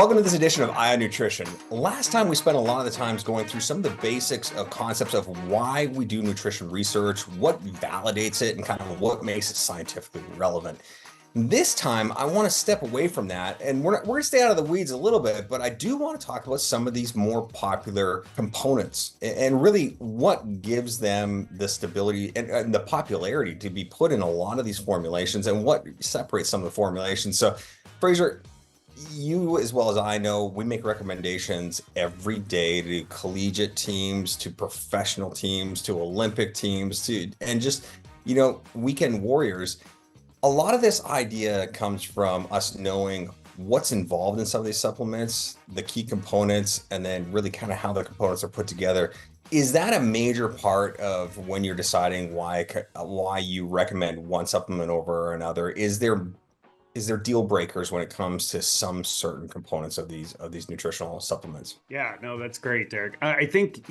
Welcome to this edition of Eye on Nutrition. Last time we spent a lot of the times going through some of the basics of concepts of why we do nutrition research, what validates it, and kind of what makes it scientifically relevant. This time, I want to step away from that, and we're going to stay out of the weeds a little bit, but I do want to talk about some of these more popular components and really what gives them the stability and the popularity to be put in a lot of these formulations and what separates some of the formulations. So, Fraser, you, as well as I know, we make recommendations every day to collegiate teams, to professional teams, to Olympic teams, and just, weekend warriors. A lot of this idea comes from us knowing what's involved in some of these supplements, the key components, and then really kind of how the components are put together. Is that a major part of when you're deciding why you recommend one supplement over another? Is there deal breakers when it comes to some certain components of these nutritional supplements? Yeah, no, that's great, Derek. I think,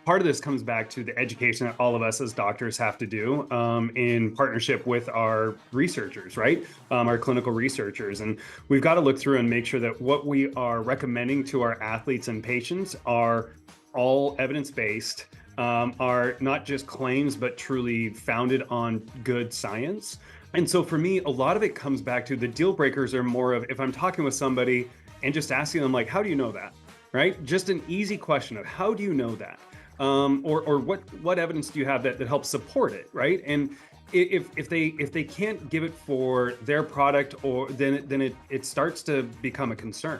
part of this comes back to the education that all of us as doctors have to do in partnership with our researchers, right? Our clinical researchers. And we've got to look through and make sure that what we are recommending to our athletes and patients are all evidence-based, are not just claims, but truly founded on good science. And so for me, a lot of it comes back to the deal breakers are more of if I'm talking with somebody and just asking them like, how do you know that, right? Just an easy question of how do you know that? Or what evidence do you have that helps support it, right? And if they can't give it for their product, or then it starts to become a concern.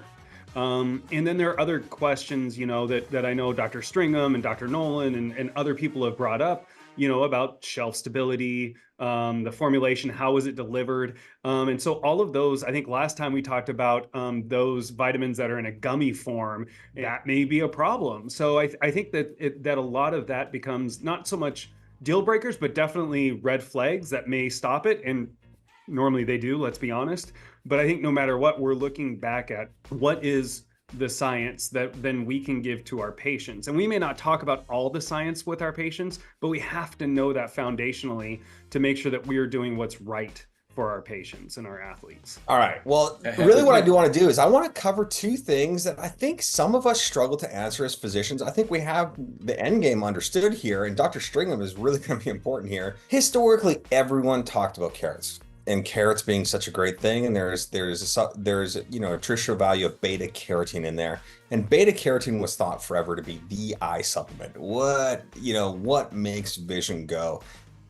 And then there are other questions, that I know Dr. Stringham and Dr. Nolan and other people have brought up, about shelf stability, the formulation, how is it delivered? And so all of those, I think last time we talked about those vitamins that are in a gummy form, that may be a problem. So I think that a lot of that becomes not so much deal breakers, but definitely red flags that may stop it. And normally they do, let's be honest. But I think no matter what, we're looking back at what is the science that then we can give to our patients. And we may not talk about all the science with our patients, but we have to know that foundationally to make sure that we are doing what's right for our patients and our athletes. All right. Well, really what I do want to do is I want to cover two things that I think some of us struggle to answer as physicians. I think we have the end game understood here, and Dr. Stringham is really going to be important here. Historically, everyone talked about carrots. And carrots being such a great thing, and there's a nutritional value of beta carotene in there, and beta carotene was thought forever to be the eye supplement. What makes vision go?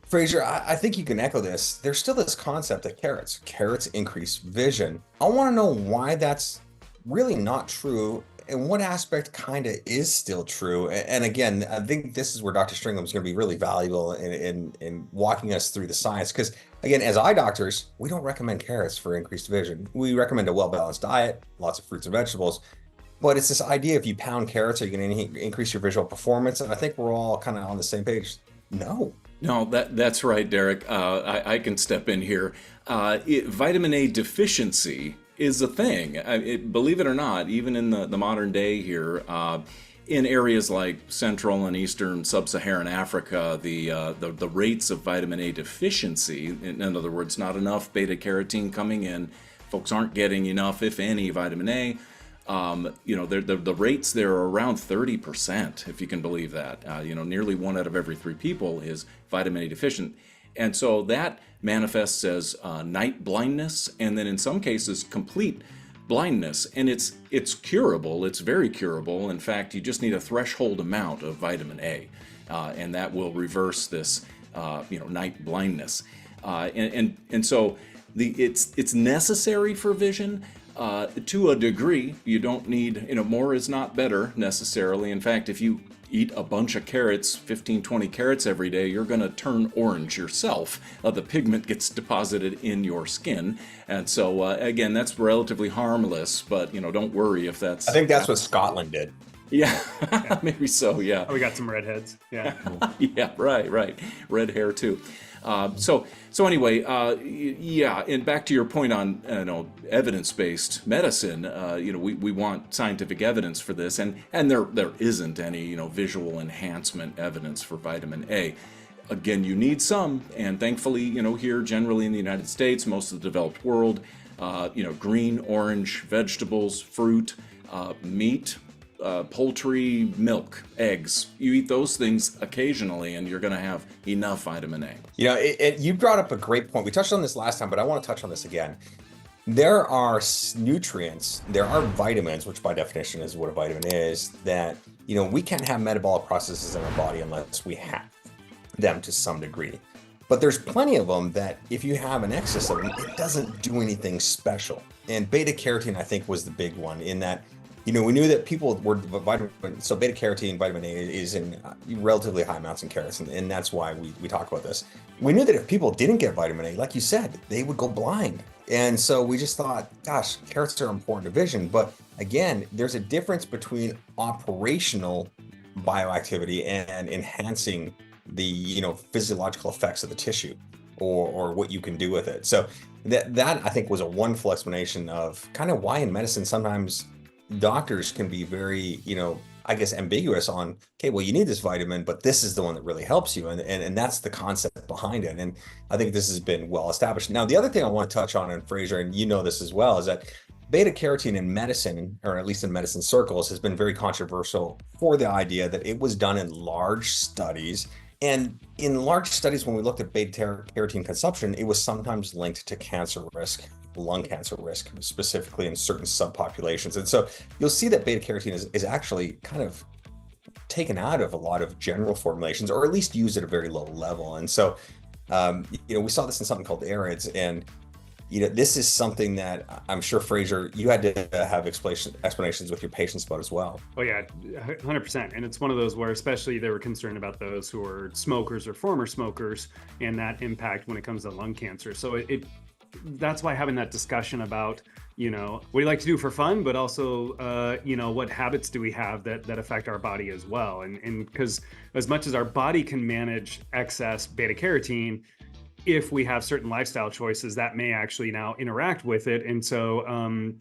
Fraser, I think you can echo this. There's still this concept that carrots increase vision. I want to know why that's really not true, and what aspect kind of is still true. And again, I think this is where Dr. Stringham is going to be really valuable in walking us through the science. Because again, as eye doctors, we don't recommend carrots for increased vision. We recommend a well-balanced diet, lots of fruits and vegetables. But it's this idea, if you pound carrots, are you going to increase your visual performance? And I think we're all kind of on the same page. No, that's right, Derek. I can step in here. Vitamin A deficiency is a thing. Believe it or not, even in the modern day here, in areas like Central and Eastern Sub-Saharan Africa, the rates of vitamin A deficiency, in other words, not enough beta carotene coming in, folks aren't getting enough, if any, vitamin A. The rates there are around 30%, if you can believe that. Nearly 1 out of every 3 people is vitamin A deficient. And so that manifests as night blindness, and then in some cases complete blindness. And it's curable. It's very curable. In fact, you just need a threshold amount of vitamin A, and that will reverse this night blindness. And so it's necessary for vision. To a degree. You don't need, more is not better necessarily. In fact, if you eat a bunch of carrots, 15, 20 carrots every day, you're going to turn orange yourself. The pigment gets deposited in your skin. And so, again, that's relatively harmless, but, don't worry if that's... I think that's what Scotland did. Yeah, maybe so, yeah. Oh, we got some redheads, yeah. Yeah, right. Red hair, too. So anyway, and back to your point on evidence-based medicine. We want scientific evidence for this, and there isn't any visual enhancement evidence for vitamin A. Again, you need some, and thankfully, here generally in the United States, most of the developed world, green, orange vegetables, fruit, meat, poultry, milk, eggs. You eat those things occasionally and you're going to have enough vitamin A. You brought up a great point. We touched on this last time, but I want to touch on this again. There are nutrients, there are vitamins, which by definition is what a vitamin is, that, we can't have metabolic processes in our body unless we have them to some degree. But there's plenty of them that if you have an excess of them, it doesn't do anything special. And beta carotene, I think, was the big one in that, we knew that people were so beta carotene, vitamin A is in relatively high amounts in carrots. And that's why we talk about this. We knew that if people didn't get vitamin A, like you said, they would go blind. And so we just thought, gosh, carrots are important to vision. But again, there's a difference between operational bioactivity and enhancing the physiological effects of the tissue or what you can do with it. So that I think was a wonderful explanation of kind of why in medicine sometimes doctors can be very I guess ambiguous on, okay, well, you need this vitamin, but this is the one that really helps you, and that's the concept behind it. And I think this has been well established. Now, the other thing I want to touch on, and Fraser, and this as well, is that beta carotene in medicine, or at least in medicine circles, has been very controversial for the idea that it was done in large studies. And in large studies, when we looked at beta carotene consumption, it was sometimes linked to cancer risk, lung cancer risk, specifically in certain subpopulations. And so you'll see that beta carotene is actually kind of taken out of a lot of general formulations, or at least used at a very low level. And so, we saw this in something called ARIDS, and this is something that I'm sure, Fraser, you had to have explanations with your patients about as well. Oh yeah, 100%. And it's one of those where especially they were concerned about those who are smokers or former smokers and that impact when it comes to lung cancer. So that's why having that discussion about, what do you like to do for fun, but also, what habits do we have that affect our body as well? And because as much as our body can manage excess beta carotene, if we have certain lifestyle choices, that may actually now interact with it. And so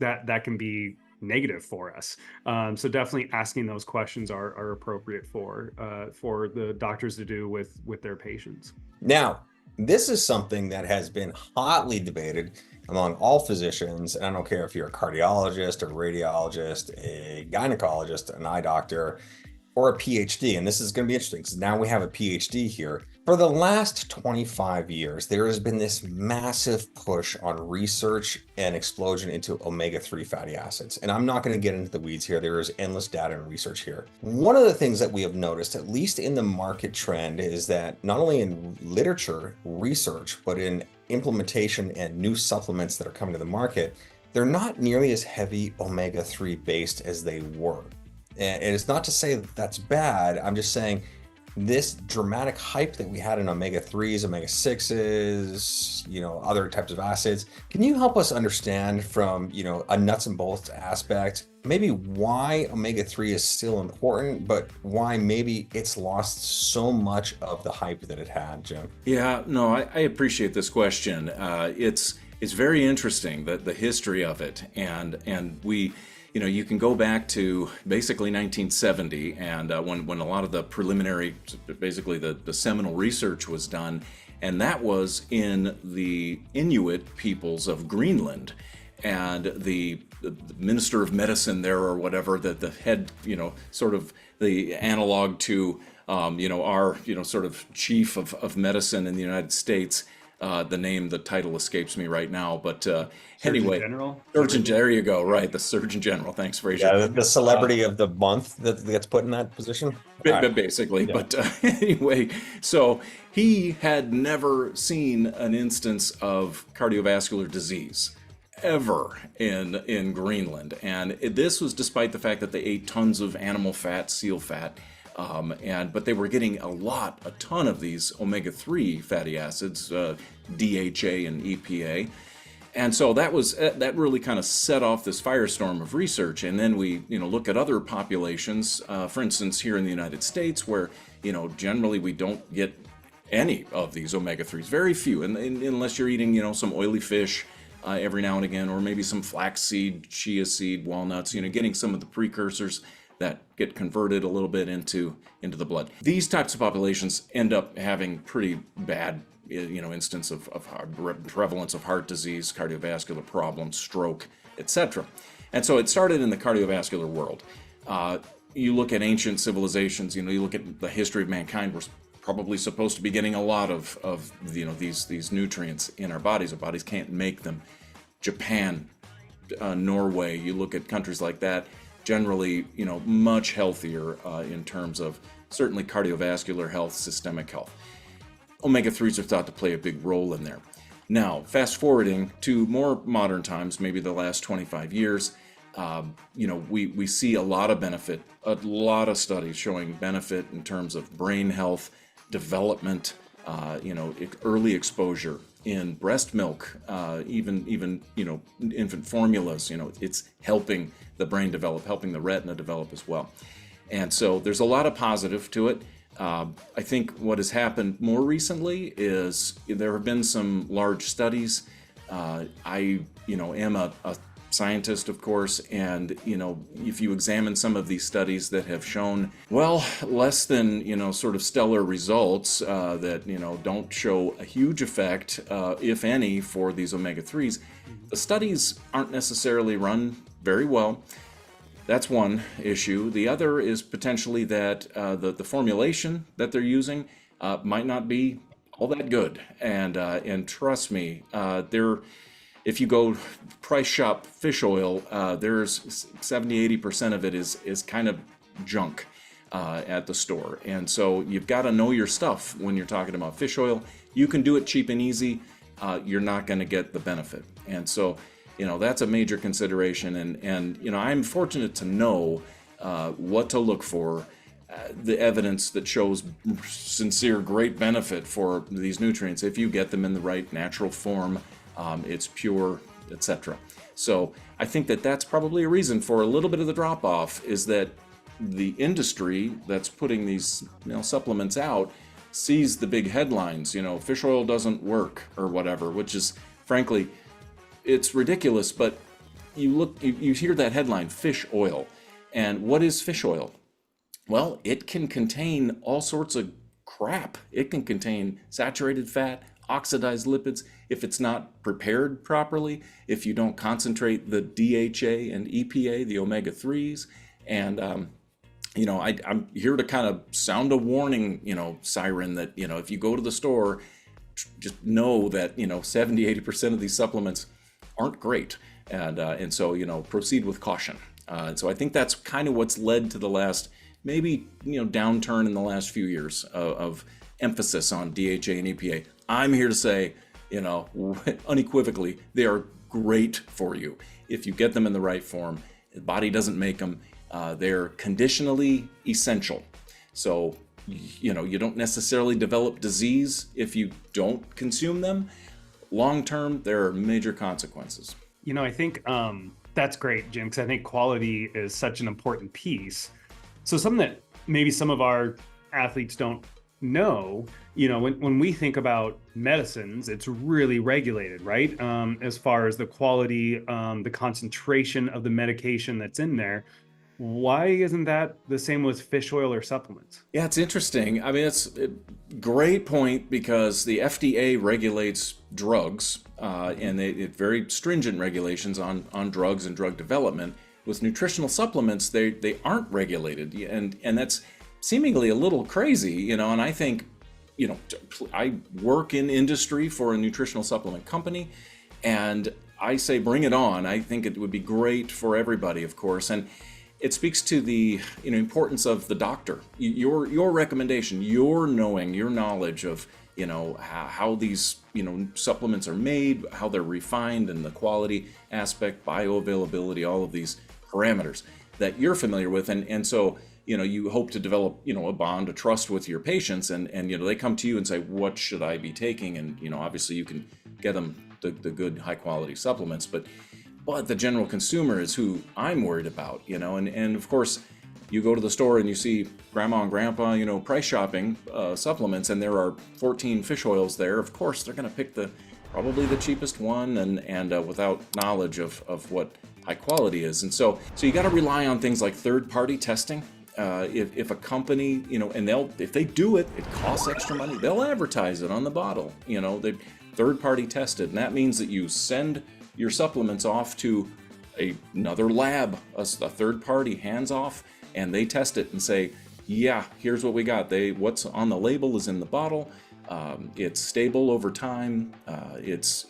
that can be negative for us. So definitely asking those questions are appropriate for the doctors to do with their patients. Now, this is something that has been hotly debated among all physicians. And I don't care if you're a cardiologist, a radiologist, a gynecologist, an eye doctor, or a PhD. And this is going to be interesting because now we have a PhD here. For the last 25 years, there has been this massive push on research and explosion into omega-3 fatty acids. And I'm not going to get into the weeds here. There is endless data and research here. One of the things that we have noticed, at least in the market trend, is that not only in literature research, but in implementation and new supplements that are coming to the market, they're not nearly as heavy omega-3 based as they were. And it's not to say that that's bad. I'm just saying this dramatic hype that we had in omega-3s, omega-6s, other types of acids. Can you help us understand from, a nuts and bolts aspect, maybe why omega-3 is still important, but why maybe it's lost so much of the hype that it had, Jim? Yeah, no, I appreciate this question. It's very interesting, the history of it. And we, you can go back to basically 1970, and when a lot of the preliminary, basically the seminal research was done, and that was in the Inuit peoples of Greenland. And the minister of medicine there, or whatever, the head, sort of the analog to, our, sort of chief of medicine in the United States. The title escapes me right now, but anyway, Surgeon, there you go, right, the Surgeon General. Thanks, Fraser. Yeah, the celebrity of the month that gets put in that position. Basically, yeah. But anyway, so he had never seen an instance of cardiovascular disease ever in Greenland, and this was despite the fact that they ate tons of animal fat, seal fat. But they were getting a ton of these omega-3 fatty acids, DHA and EPA. And so that really kind of set off this firestorm of research. And then we, look at other populations, for instance, here in the United States, where, generally we don't get any of these omega-3s, very few, and unless you're eating, some oily fish every now and again, or maybe some flaxseed, chia seed, walnuts, getting some of the precursors that get converted a little bit into the blood. These types of populations end up having pretty bad instance of prevalence of heart disease, cardiovascular problems, stroke, etc. And so it started in the cardiovascular world. You look at ancient civilizations, you look at the history of mankind, we're probably supposed to be getting a lot of these nutrients in our bodies. Our bodies can't make them. Japan, Norway, you look at countries like that, generally, much healthier in terms of certainly cardiovascular health, systemic health. Omega-3s are thought to play a big role in there. Now, fast forwarding to more modern times, maybe the last 25 years, we see a lot of benefit, a lot of studies showing benefit in terms of brain health, development, early exposure in breast milk, even infant formulas. It's helping the brain develop, helping the retina develop as well. And so there's a lot of positive to it. I think what has happened more recently is there have been some large studies. I am a scientist, of course, and if you examine some of these studies that have shown, well, less than sort of stellar results that don't show a huge effect, if any, for these omega-3s, the studies aren't necessarily run very well. That's one issue. The other is potentially that the formulation that they're using might not be all that good, and trust me, if you go price shop fish oil, there's 70-80% of it is kind of junk at the store. And so you've got to know your stuff when you're talking about fish oil. You can do it cheap and easy. You're not going to get the benefit. And so, that's a major consideration. And I'm fortunate to know what to look for, the evidence that shows sincere, great benefit for these nutrients if you get them in the right natural form. It's pure, etc. So I think that's probably a reason for a little bit of the drop-off, is that the industry that's putting these supplements out sees the big headlines, fish oil doesn't work or whatever, which is, frankly, it's ridiculous. But you hear that headline, fish oil, and what is fish oil? Well, it can contain all sorts of crap. It can contain saturated fat, oxidized lipids, if it's not prepared properly, if you don't concentrate the DHA and EPA, the omega-3s. And, I'm here to kind of sound a warning, siren that, if you go to the store, just know that, 70-80% of these supplements aren't great. And so, proceed with caution. So I think that's kind of what's led to the last, maybe, downturn in the last few years of emphasis on DHA and EPA. I'm here to say, unequivocally, they are great for you if you get them in the right form. The body doesn't make them. They're conditionally essential. So, you don't necessarily develop disease if you don't consume them. Long term, there are major consequences. I think that's great, Jim, because I think quality is such an important piece. So something that maybe some of our athletes don't know, when we think about medicines, it's really regulated, right? As far as the quality, the concentration of the medication that's in there. Why isn't that the same with fish oil or supplements? Yeah, it's interesting. I mean, it's a great point, because the FDA regulates drugs, and it very stringent regulations on drugs and drug development. With nutritional supplements, they aren't regulated, and that's seemingly a little crazy, and I think, I work in industry for a nutritional supplement company, and I say bring it on. I think it would be great for everybody, of course, and it speaks to the importance of the doctor, your recommendation, your knowledge of how these supplements are made, how they're refined, and the quality aspect, bioavailability, all of these parameters that you're familiar with, and so you hope to develop a bond of trust with your patients, and they come to you and say, what should I be taking? And obviously you can get them the good high quality supplements, but the general consumer is who I'm worried about, and of course you go to the store and you see grandma and grandpa, price shopping supplements, and there are 14 fish oils there. Of course they're going to pick probably the cheapest one, and without knowledge of what high quality is. And so you got to rely on things like third-party testing. if a company, and if they do it, it costs extra money. They'll advertise it on the bottle. They third-party tested, and that means that you send your supplements off to another lab, a third party, hands off, and they test it and say, yeah, here's what we got. What's on the label is in the bottle. It's stable over time. It's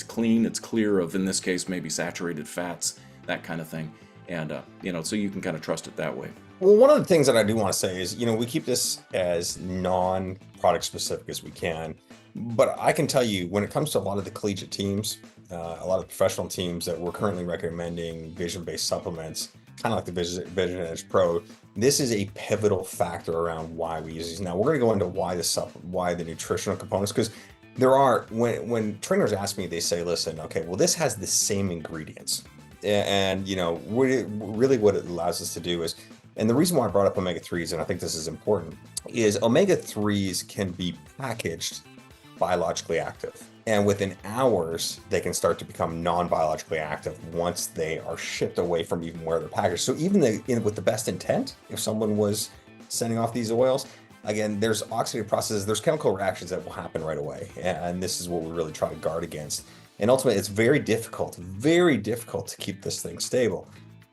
clean. It's clear of, in this case, maybe saturated fats, that kind of thing. And so you can kind of trust it that way. Well, one of the things that I do want to say is, we keep this as non-product specific as we can. But I can tell you, when it comes to a lot of the collegiate teams, a lot of professional teams that we're currently recommending vision-based supplements, kind of like the Vision Edge Pro, this is a pivotal factor around why we use these. Now, we're going to go into why the nutritional components, because there are, when trainers ask me, they say, listen, okay, well, this has the same ingredients. And, really what it allows us to do is, and the reason why I brought up omega-3s, and I think this is important, is omega-3s can be packaged biologically active. And within hours, they can start to become non-biologically active once they are shipped away from even where they're packaged. So even with the best intent, if someone was sending off these oils, again, there's oxidative processes, there's chemical reactions that will happen right away. And this is what we really try to guard against. And ultimately, it's very difficult to keep this thing stable.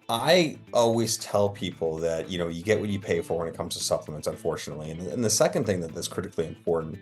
I always tell people that, you get what you pay for when it comes to supplements, unfortunately. And the second thing that's critically important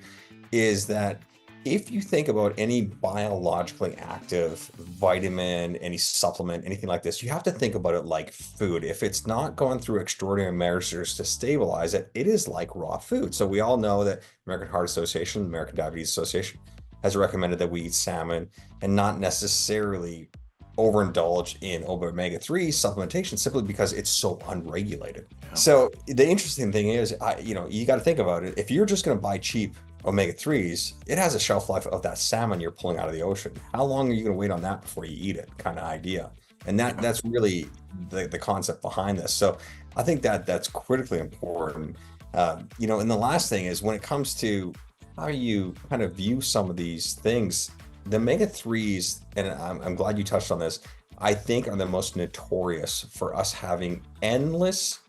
is that if you think about any biologically active vitamin, any supplement, anything like this, you have to think about it like food. If it's not going through extraordinary measures to stabilize it, it is like raw food. So we all know that American Heart Association, American Diabetes Association has recommended that we eat salmon and not necessarily overindulge in omega-3 supplementation simply because it's so unregulated. Yeah. So the interesting thing is, you got to think about it. If you're just going to buy cheap omega-3s, it has a shelf life of that salmon you're pulling out of the ocean. How long are you going to wait on that before you eat it, kind of idea? And that's really the concept behind this. So I think that's critically important. And the last thing is, when it comes to how you kind of view some of these things, the omega-3s, and I'm glad you touched on this, I think are the most notorious for us having endless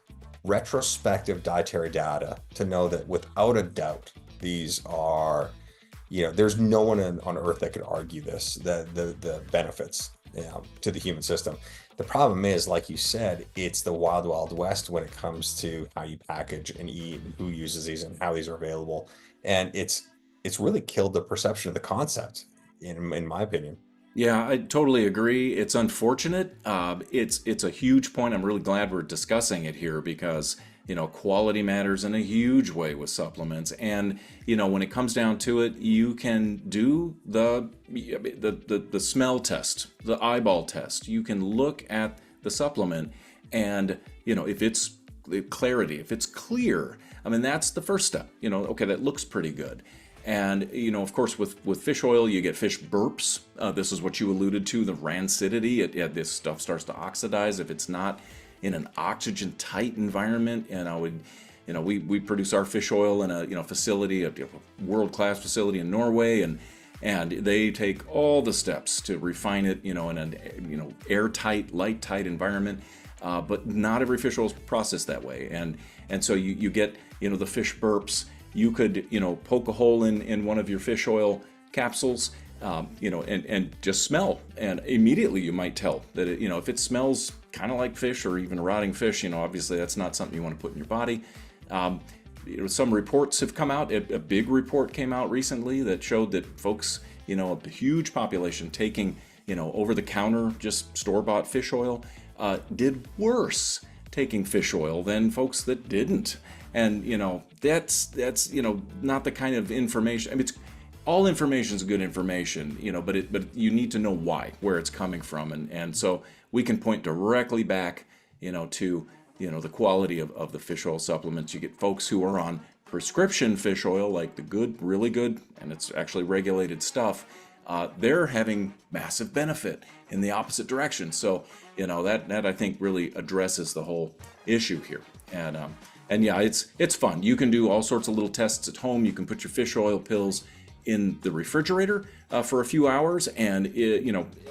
retrospective dietary data to know that without a doubt, these are, there's no one on earth that could argue this, the benefits to the human system. The problem is, like you said, it's the wild, wild west when it comes to how you package and eat and who uses these and how these are available. And it's really killed the perception of the concept, in my opinion. Yeah, I totally agree. It's unfortunate. It's a huge point. I'm really glad we're discussing it here because, quality matters in a huge way with supplements. And, when it comes down to it, you can do the smell test, the eyeball test. You can look at the supplement and, if it's clarity, if it's clear, that's the first step. Okay, that looks pretty good. And, of course, with fish oil, you get fish burps. This is what you alluded to, the rancidity. This stuff starts to oxidize if it's not in an oxygen-tight environment. And we produce our fish oil in a facility, a world-class facility in Norway, and they take all the steps to refine it, in an airtight, light-tight environment. But not every fish oil is processed that way. And so you get, the fish burps. You could, poke a hole in one of your fish oil capsules, and just smell. And immediately you might tell that, if it smells kind of like fish or even rotting fish, obviously that's not something you want to put in your body. Some reports have come out. A big report came out recently that showed that folks, a huge population taking, over-the-counter, just store-bought fish oil, did worse taking fish oil than folks that didn't. And, that's not the kind of information. All information is good information, but you need to know where it's coming from. And so we can point directly back, to, the quality of the fish oil supplements. You get folks who are on prescription fish oil, like the good, really good, and it's actually regulated stuff. They're having massive benefit in the opposite direction. So, that I think really addresses the whole issue here. And yeah, it's fun. You can do all sorts of little tests at home. You can put your fish oil pills in the refrigerator for a few hours, and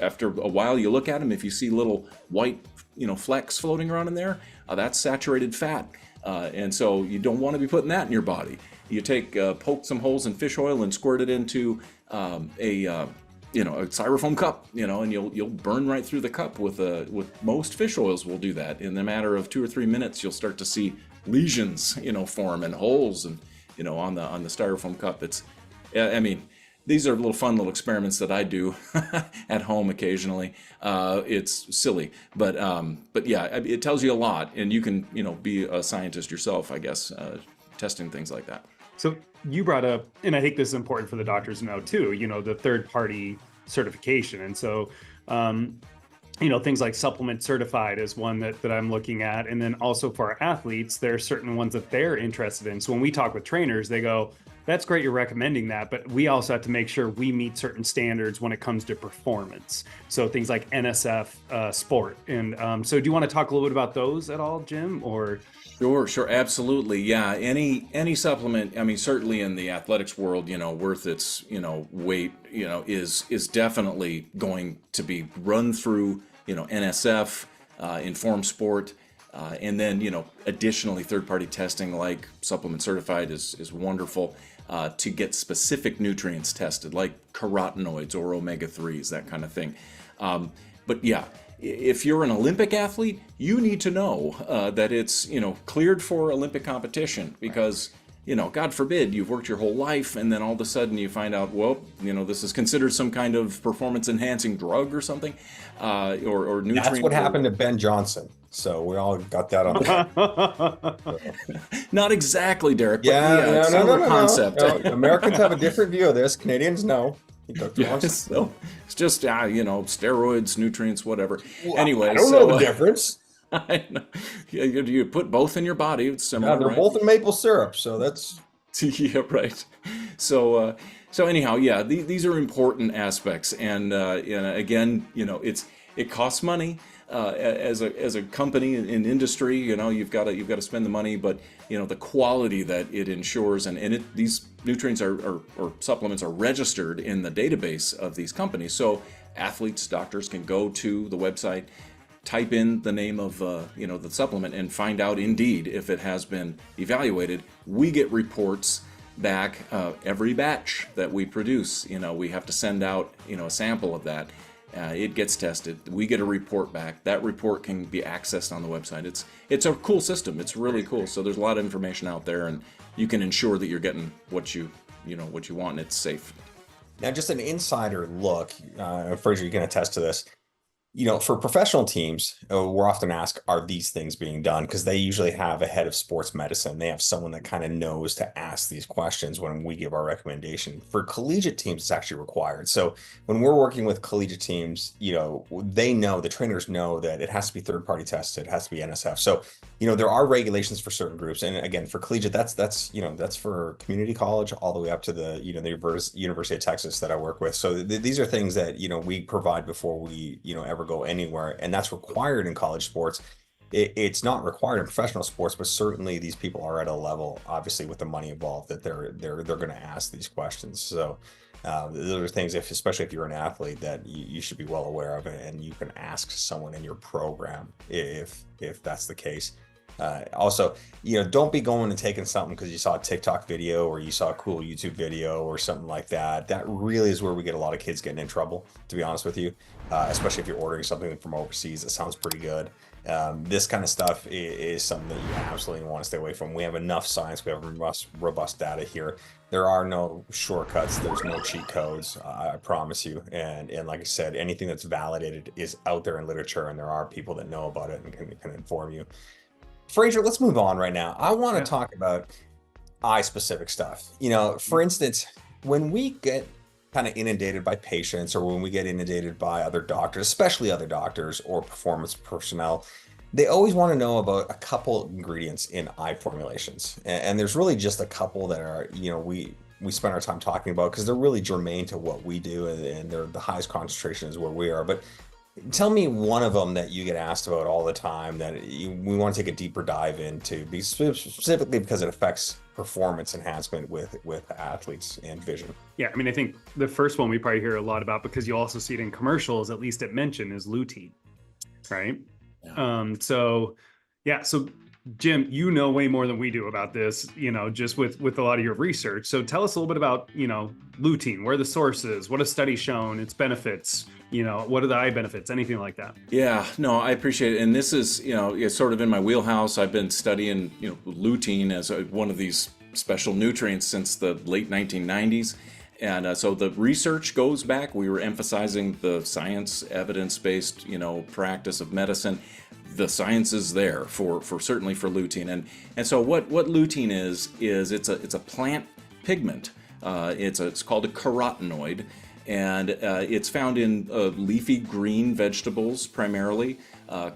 after a while, you look at them. If you see little white flecks floating around in there, that's saturated fat. And so you don't want to be putting that in your body. You take poke some holes in fish oil and squirt it into a styrofoam cup, and you'll burn right through the cup with most fish oils will do that. In the matter of 2 or 3 minutes, you'll start to see lesions, form and holes and, on the styrofoam cup. These are little experiments that I do at home occasionally. It's silly, but yeah, it tells you a lot, and you can, be a scientist yourself, I guess, testing things like that. So you brought up, and I think this is important for the doctors to know too, the third-party certification. And so, things like supplement certified is one that I'm looking at. And then also for our athletes, there are certain ones that they're interested in. So when we talk with trainers, they go, that's great, you're recommending that, but we also have to make sure we meet certain standards when it comes to performance. So things like NSF sport. And so do you want to talk a little bit about those at all, Jim, or? Sure, absolutely. Yeah, any supplement, certainly in the athletics world, worth its, weight, is definitely going to be run through, NSF, Inform Sport, and then, additionally third-party testing like supplement certified is wonderful to get specific nutrients tested like carotenoids or omega-3s, that kind of thing. But yeah, if you're an Olympic athlete, you need to know that it's, cleared for Olympic competition, because, God forbid, you've worked your whole life and then all of a sudden you find out, well, this is considered some kind of performance enhancing drug or something, or nutrient. That's what happened to Ben Johnson. So we all got that on. Not exactly, Derek. But yeah, no, concept. No. Americans have a different view of this. Canadians know. Yes, no, it's just steroids, nutrients, whatever. Well, anyway, I don't know the difference. I know. You put both in your body. It's similar. Yeah, they're right? both in maple syrup, so that's. Yeah, right. So anyhow, yeah, these are important aspects, and again, it costs money. As a company in industry, you've got to spend the money, but the quality that it ensures, and these nutrients or supplements are registered in the database of these companies. So athletes, doctors can go to the website, type in the name of the supplement, and find out indeed if it has been evaluated. We get reports back every batch that we produce. We have to send out a sample of that. It gets tested. We get a report back. That report can be accessed on the website. It's a cool system. It's really cool. So there's a lot of information out there, and you can ensure that you're getting what you want, and it's safe. Now, just an insider look, Fraser, you can attest to this. For professional teams, we're often asked, are these things being done? Because they usually have a head of sports medicine. They have someone that kind of knows to ask these questions when we give our recommendation. For collegiate teams, it's actually required. So when we're working with collegiate teams, they know, the trainers know that it has to be third-party tested, it has to be NSF. So, there are regulations for certain groups. And again, for collegiate, that's for community college all the way up to the, the University of Texas that I work with. So these are things that, we provide before we, ever go anywhere, and that's required in college sports. It's not required in professional sports, but certainly these people are at a level, obviously with the money involved, that they're going to ask these questions. So those are things, especially if you're an athlete, that you should be well aware of, and you can ask someone in your program if that's the case. Also, don't be going and taking something because you saw a TikTok video or you saw a cool YouTube video or something like that. That really is where we get a lot of kids getting in trouble, to be honest with you, especially if you're ordering something from overseas that sounds pretty good. This kind of stuff is something that you absolutely want to stay away from. We have enough science. We have robust data here. There are no shortcuts. There's no cheat codes. I promise you. And like I said, anything that's validated is out there in literature, and there are people that know about it and can inform you. Fraser, let's move on right now. I want to talk about eye-specific stuff. For instance, when we get kind of inundated by patients, or when we get inundated by other doctors, especially other doctors or performance personnel, they always want to know about a couple ingredients in eye formulations. And there's really just a couple that are, we spend our time talking about because they're really germane to what we do, and they're the highest concentration is where we are. But tell me one of them that you get asked about all the time that we want to take a deeper dive into, specifically because it affects performance enhancement with athletes and vision. Yeah, I think the first one we probably hear a lot about, because you also see it in commercials, at least it mentioned, is lutein, right? Yeah. So Jim, you know way more than we do about this, just with a lot of your research. So tell us a little bit about, lutein, where the source is, what have studies shown, its benefits, what are the eye benefits, anything like that. Yeah, no, I appreciate it. And this is, it's sort of in my wheelhouse. I've been studying, lutein as one of these special nutrients since the late 1990s. And so the research goes back. We were emphasizing the science, evidence-based, practice of medicine. The science is there for certainly for lutein. And so what lutein is it's a plant pigment. It's called a carotenoid. And it's found in leafy green vegetables primarily,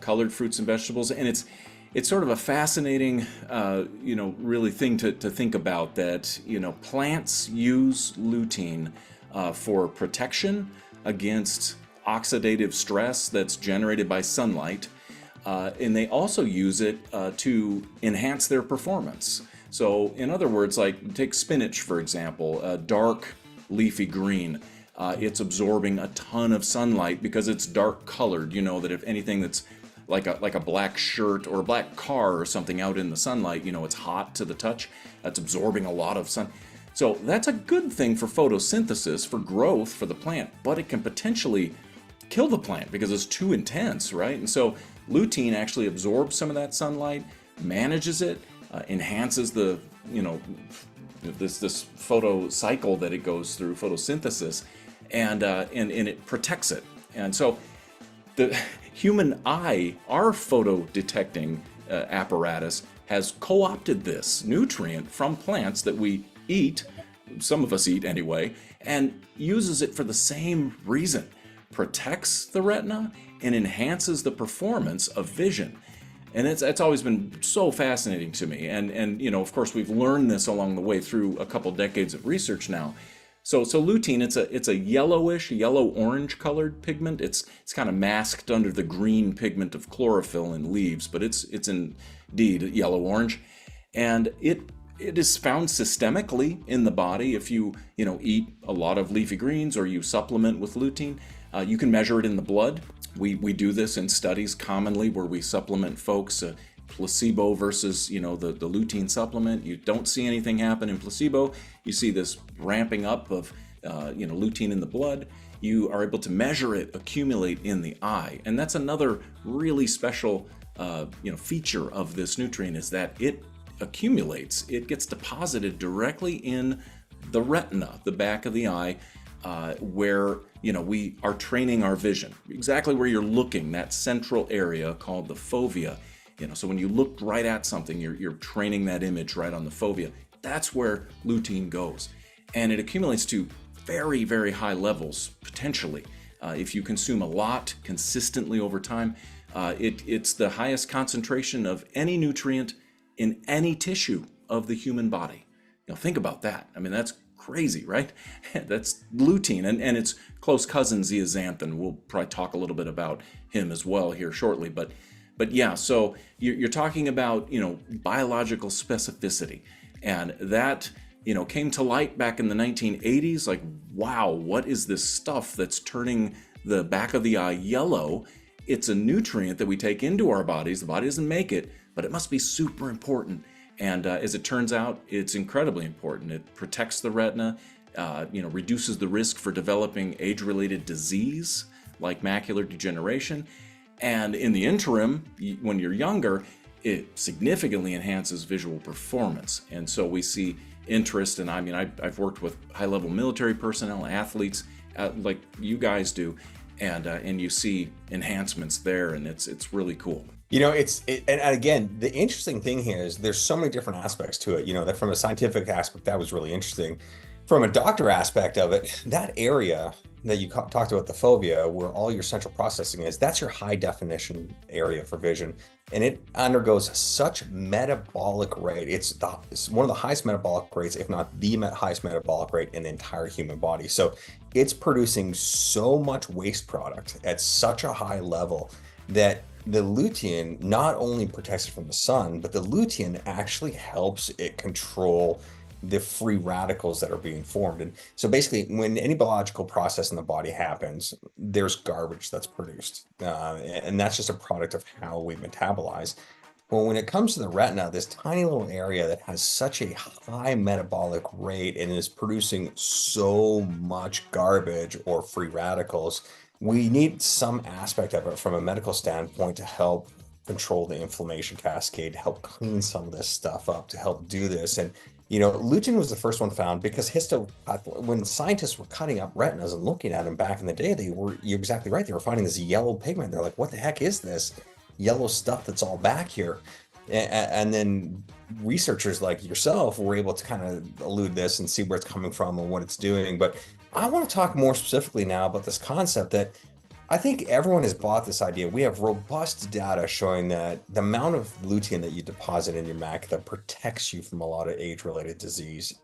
colored fruits and vegetables, and it's sort of a fascinating, really thing to think about that, plants use lutein for protection against oxidative stress that's generated by sunlight, and they also use it to enhance their performance. So, in other words, like take spinach for example, dark leafy green. It's absorbing a ton of sunlight because it's dark colored. You know that if anything that's like a black shirt or a black car or something out in the sunlight, it's hot to the touch. That's absorbing a lot of sun. So that's a good thing for photosynthesis, for growth for the plant, but it can potentially kill the plant because it's too intense, right? And so lutein actually absorbs some of that sunlight, manages it, enhances the, this photo cycle that it goes through, photosynthesis, and it protects it. And so the human eye, our photo detecting apparatus, has co-opted this nutrient from plants that we eat, some of us eat anyway, and uses it for the same reason. Protects the retina and enhances the performance of vision. And it's always been so fascinating to me. And of course, we've learned this along the way through a couple decades of research now. So lutein, it's a yellowish, yellow-orange colored pigment. It's kind of masked under the green pigment of chlorophyll in leaves, but it's indeed yellow-orange. And it is found systemically in the body. If you eat a lot of leafy greens or you supplement with lutein, you can measure it in the blood. We do this in studies commonly where we supplement folks, placebo versus the lutein supplement. You don't see anything happen in placebo. You see this ramping up of lutein in the blood. You are able to measure it accumulate in the eye, and that's another really special feature of this nutrient, is that it accumulates. It gets deposited directly in the retina, the back of the eye, where we are training our vision, exactly where you're looking, that central area called the fovea. So when you look right at something, you're training that image right on the fovea. That's where lutein goes, and it accumulates to very, very high levels potentially. If you consume a lot consistently over time, it's the highest concentration of any nutrient in any tissue of the human body. Think about that. I mean, that's crazy, right? That's lutein, and its close cousin zeaxanthin. We'll probably talk a little bit about him as well here shortly, but yeah, so you're talking about biological specificity, and that came to light back in the 1980s. Like, wow, what is this stuff that's turning the back of the eye yellow? It's a nutrient that we take into our bodies. The body doesn't make it, but it must be super important. And as it turns out, it's incredibly important. It protects the retina, reduces the risk for developing age-related disease like macular degeneration. And in the interim, when you're younger, it significantly enhances visual performance. And so we see interest, and I've worked with high-level military personnel, athletes, like you guys do, and you see enhancements there, and it's really cool. And again, the interesting thing here is there's so many different aspects to it. That from a scientific aspect, that was really interesting. From a doctor aspect of it, that area that you talked about, the fovea, where all your central processing is, that's your high definition area for vision. And it undergoes such metabolic rate. It's one of the highest metabolic rates, if not the highest metabolic rate in the entire human body. So it's producing so much waste product at such a high level that the lutein not only protects it from the sun, but the lutein actually helps it control the free radicals that are being formed. And so basically, when any biological process in the body happens, there's garbage that's produced. And that's just a product of how we metabolize. Well, when it comes to the retina, this tiny little area that has such a high metabolic rate and is producing so much garbage or free radicals, we need some aspect of it from a medical standpoint to help control the inflammation cascade, to help clean some of this stuff up, to help do this. And lutein was the first one found because when scientists were cutting up retinas and looking at them back in the day, you're exactly right. They were finding this yellow pigment. They're like, what the heck is this yellow stuff that's all back here? And then researchers like yourself were able to kind of elude this and see where it's coming from and what it's doing. But I want to talk more specifically now about this concept that I think everyone has bought this idea. We have robust data showing that the amount of lutein that you deposit in your macula protects you from a lot of age-related disease.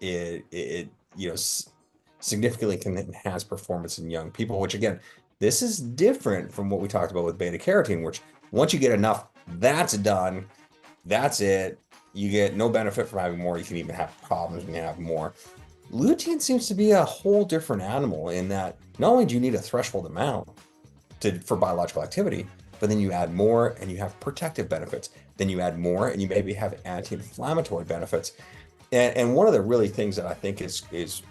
Significantly can enhance performance in young people, which again, this is different from what we talked about with beta carotene, which once you get enough, that's done. That's it. You get no benefit from having more. You can even have problems when you have more. Lutein seems to be a whole different animal in that not only do you need a threshold amount for biological activity, but then you add more and you have protective benefits. Then you add more and you maybe have anti-inflammatory benefits. And one of the really things that I think is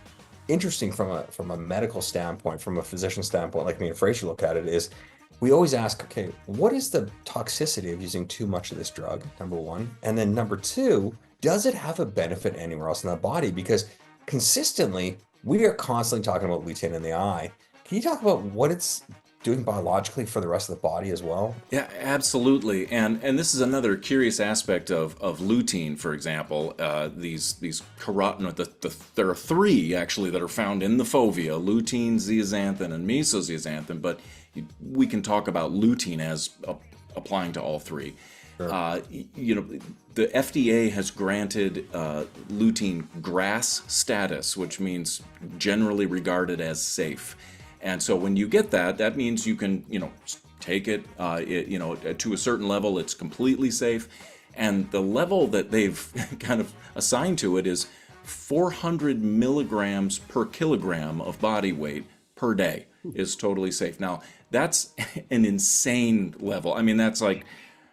interesting from a medical standpoint, from a physician standpoint, like me and Fraser look at it, is we always ask, okay, what is the toxicity of using too much of this drug, number one? And then number two, does it have a benefit anywhere else in the body? Because consistently, we are constantly talking about lutein in the eye. Can you talk about what it's doing biologically for the rest of the body as well? Yeah, absolutely. And this is another curious aspect of lutein, for example. These carotenoids, there are three actually that are found in the fovea: lutein, zeaxanthin, and mesozeaxanthin. But we can talk about lutein as applying to all three. Sure. The FDA has granted lutein GRAS status, which means generally regarded as safe. And so when you get that, that means you can, take it, to a certain level, it's completely safe. And the level that they've kind of assigned to it is 400 milligrams per kilogram of body weight per day is totally safe. Now, that's an insane level. I mean, that's like,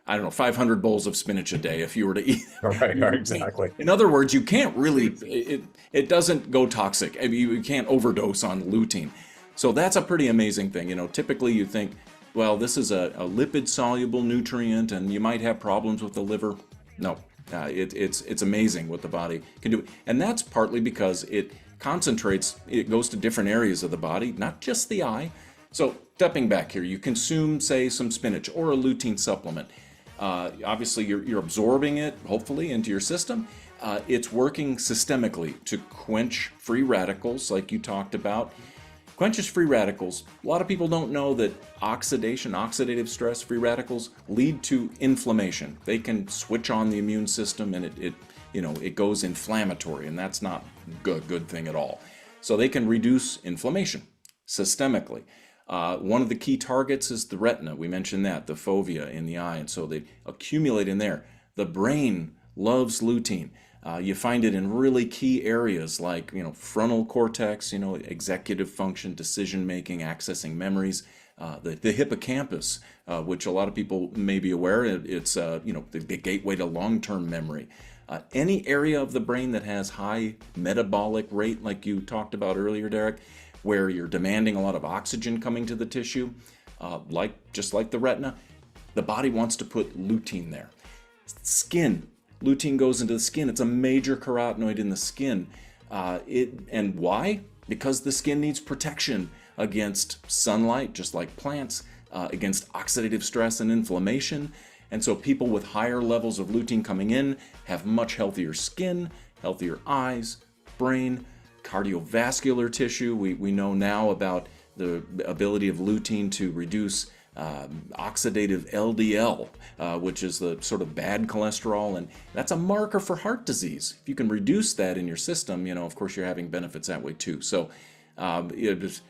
I don't know, 500 bowls of spinach a day if you were to eat. Right, exactly. In other words, you can't really, it doesn't go toxic. I mean, you can't overdose on lutein. So that's a pretty amazing thing. Typically you think, well, this is a lipid-soluble nutrient and you might have problems with the liver. No, it's amazing what the body can do. And that's partly because it concentrates, it goes to different areas of the body, not just the eye. So stepping back here, you consume, say, some spinach or a lutein supplement. Obviously, you're absorbing it, hopefully, into your system. It's working systemically to quench free radicals, like you talked about. Quenches free radicals. A lot of people don't know that oxidative stress, free radicals, lead to inflammation. They can switch on the immune system and it goes inflammatory, and that's not a good thing at all. So they can reduce inflammation systemically. One of the key targets is the retina. We mentioned that, the fovea in the eye, and so they accumulate in there. The brain loves lutein. You find it in really key areas like, frontal cortex, executive function, decision making, accessing memories. The hippocampus, which a lot of people may be aware, it's the gateway to long-term memory. Any area of the brain that has high metabolic rate, like you talked about earlier, Derek, where you're demanding a lot of oxygen coming to the tissue, just like the retina, the body wants to put lutein there. Skin. Lutein goes into the skin. It's a major carotenoid in the skin. And why? Because the skin needs protection against sunlight, just like plants, against oxidative stress and inflammation. And so people with higher levels of lutein coming in have much healthier skin, healthier eyes, brain, cardiovascular tissue. We know now about the ability of lutein to reduce oxidative LDL, which is the sort of bad cholesterol, and that's a marker for heart disease. If you can reduce that in your system, of course you're having benefits that way too. So there's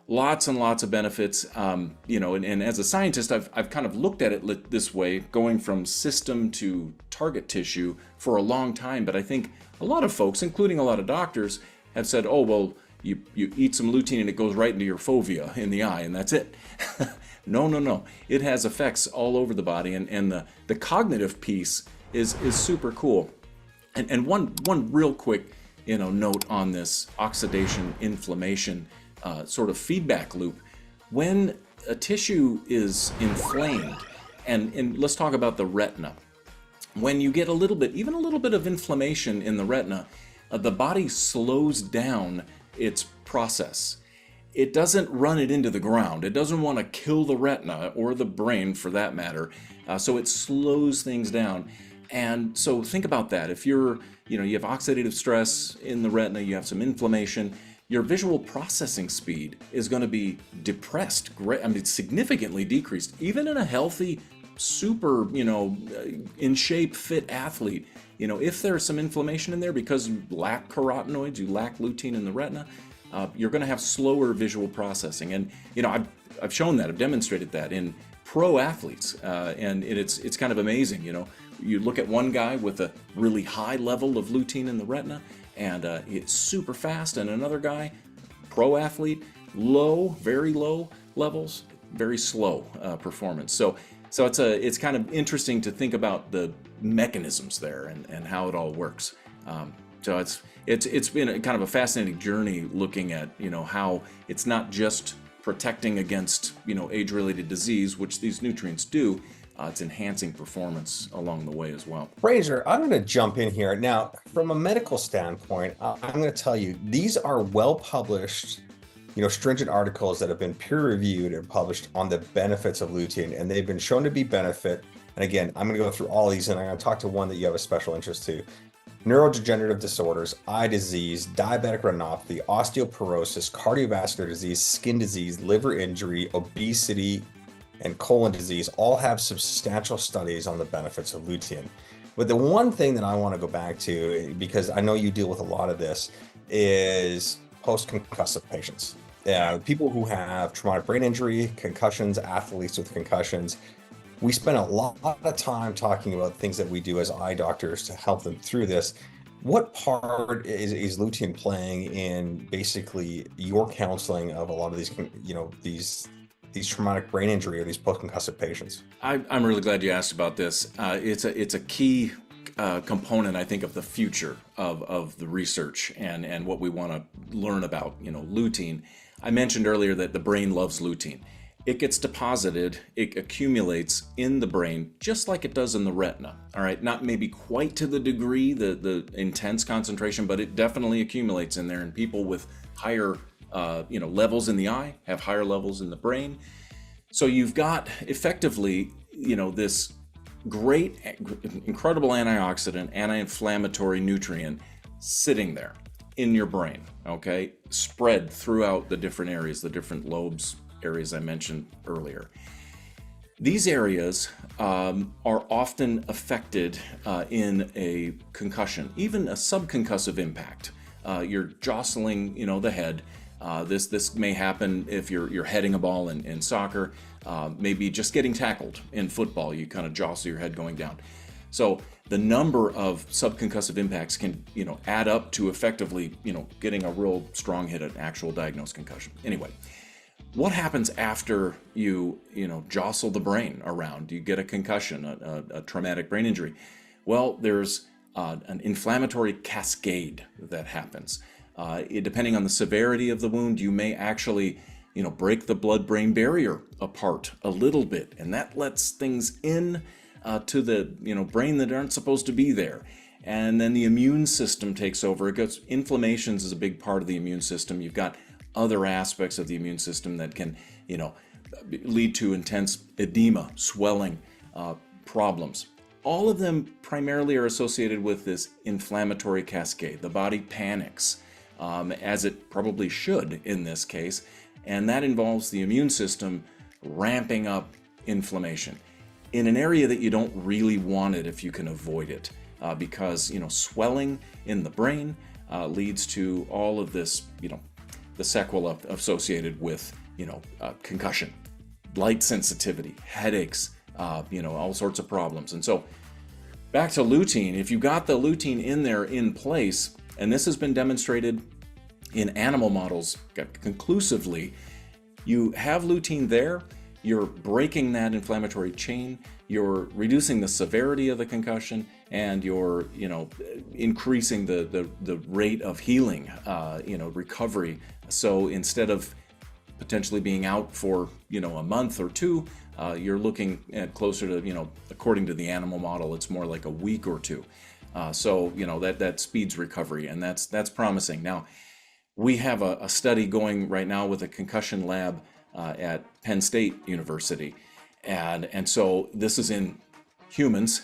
lots and lots of benefits, and as a scientist, I've kind of looked at it this way, going from system to target tissue for a long time. But I think a lot of folks, including a lot of doctors, have said, oh, well, you eat some lutein and it goes right into your fovea in the eye, and that's it. No. It has effects all over the body, and the cognitive piece is super cool. And one real quick, note on this oxidation inflammation sort of feedback loop. When a tissue is inflamed, and let's talk about the retina. When you get even a little bit of inflammation in the retina, the body slows down its process. It doesn't run it into the ground. It doesn't want to kill the retina or the brain for that matter. So it slows things down. And so think about that. If you have oxidative stress in the retina, you have some inflammation, your visual processing speed is going to be depressed. Significantly decreased. Even in a healthy, super, in shape, fit athlete, if there's some inflammation in there because you lack carotenoids, you lack lutein in the retina, you're going to have slower visual processing. And I've shown that, I've demonstrated that in pro athletes, and it's kind of amazing. You look at one guy with a really high level of lutein in the retina, and it's super fast, and another guy, pro athlete, very low levels, very slow performance. So it's kind of interesting to think about the mechanisms there and how it all works. So it's been a kind of a fascinating journey looking at how it's not just protecting against age-related disease, which these nutrients do. It's enhancing performance along the way as well. Fraser, I'm going to jump in here. Now, from a medical standpoint, I'm going to tell you, these are well-published, stringent articles that have been peer-reviewed and published on the benefits of lutein, and they've been shown to be benefit. And again, I'm going to go through all these, and I'm going to talk to one that you have a special interest to. Neurodegenerative disorders, eye disease, diabetic retinopathy, osteoporosis, cardiovascular disease, skin disease, liver injury, obesity, and colon disease all have substantial studies on the benefits of lutein. But the one thing that I want to go back to, because I know you deal with a lot of this, is post-concussive patients. People who have traumatic brain injury, concussions, athletes with concussions. We spend a lot of time talking about things that we do as eye doctors to help them through this. What part is lutein playing in basically your counseling of a lot of these traumatic brain injury or these post-concussive patients? I'm really glad you asked about this. It's a key component, I think, of the future of the research and what we want to learn about, lutein. I mentioned earlier that the brain loves lutein. It gets deposited, it accumulates in the brain just like it does in the retina. All right, not maybe quite to the degree, the intense concentration, but it definitely accumulates in there. And people with higher levels in the eye have higher levels in the brain. So you've got effectively, this great, incredible antioxidant, anti-inflammatory nutrient sitting there in your brain, okay, spread throughout the different areas, the different lobes, areas I mentioned earlier. These areas are often affected in a concussion, even a subconcussive impact. You're jostling, the head. This may happen if you're heading a ball in soccer, maybe just getting tackled in football. You kind of jostle your head going down. So the number of subconcussive impacts can, add up to effectively, getting a real strong hit at actual diagnosed concussion. Anyway. What happens after you jostle the brain around? You get a concussion, a traumatic brain injury. Well, there's an inflammatory cascade that happens. Depending on the severity of the wound, you may actually, break the blood-brain barrier apart a little bit, and that lets things in to the brain that aren't supposed to be there. And then the immune system takes over. Inflammations is a big part of the immune system. You've got other aspects of the immune system that can, lead to intense edema, swelling, problems. All of them primarily are associated with this inflammatory cascade. The body panics, as it probably should in this case, and that involves the immune system ramping up inflammation in an area that you don't really want it if you can avoid it, because swelling in the brain leads to all of this, the sequelae associated with, concussion, light sensitivity, headaches, all sorts of problems. And so back to lutein, if you got the lutein in there in place, and this has been demonstrated in animal models conclusively, you have lutein there, you're breaking that inflammatory chain, you're reducing the severity of the concussion, and you're, increasing the rate of healing, recovery. So instead of potentially being out for, a month or two, you're looking at closer to, according to the animal model, it's more like a week or two. So that speeds recovery, and that's promising. Now, we have a study going right now with a concussion lab at Penn State University, and so this is in humans.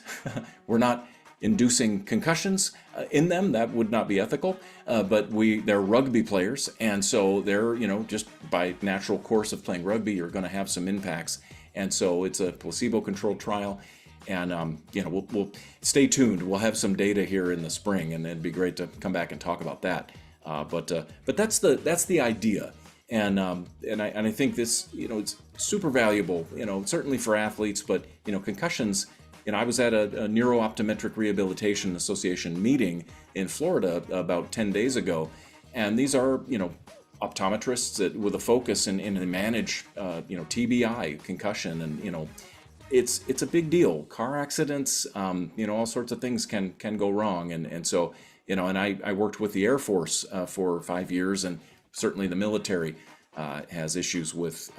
We're not inducing concussions in them. That would not be ethical. But they're rugby players, and so they're just by natural course of playing rugby, you're going to have some impacts, and so it's a placebo-controlled trial. And we'll stay tuned. We'll have some data here in the spring, and it'd be great to come back and talk about that. But that's the idea, and I think this it's super valuable, certainly for athletes, but concussions. I was at a Neuro-Optometric Rehabilitation Association meeting in Florida about 10 days ago, and these are optometrists with a focus and they manage TBI, concussion, and it's a big deal. Car accidents, all sorts of things can go wrong, and so and I worked with the Air Force for 5 years, and certainly the military has issues with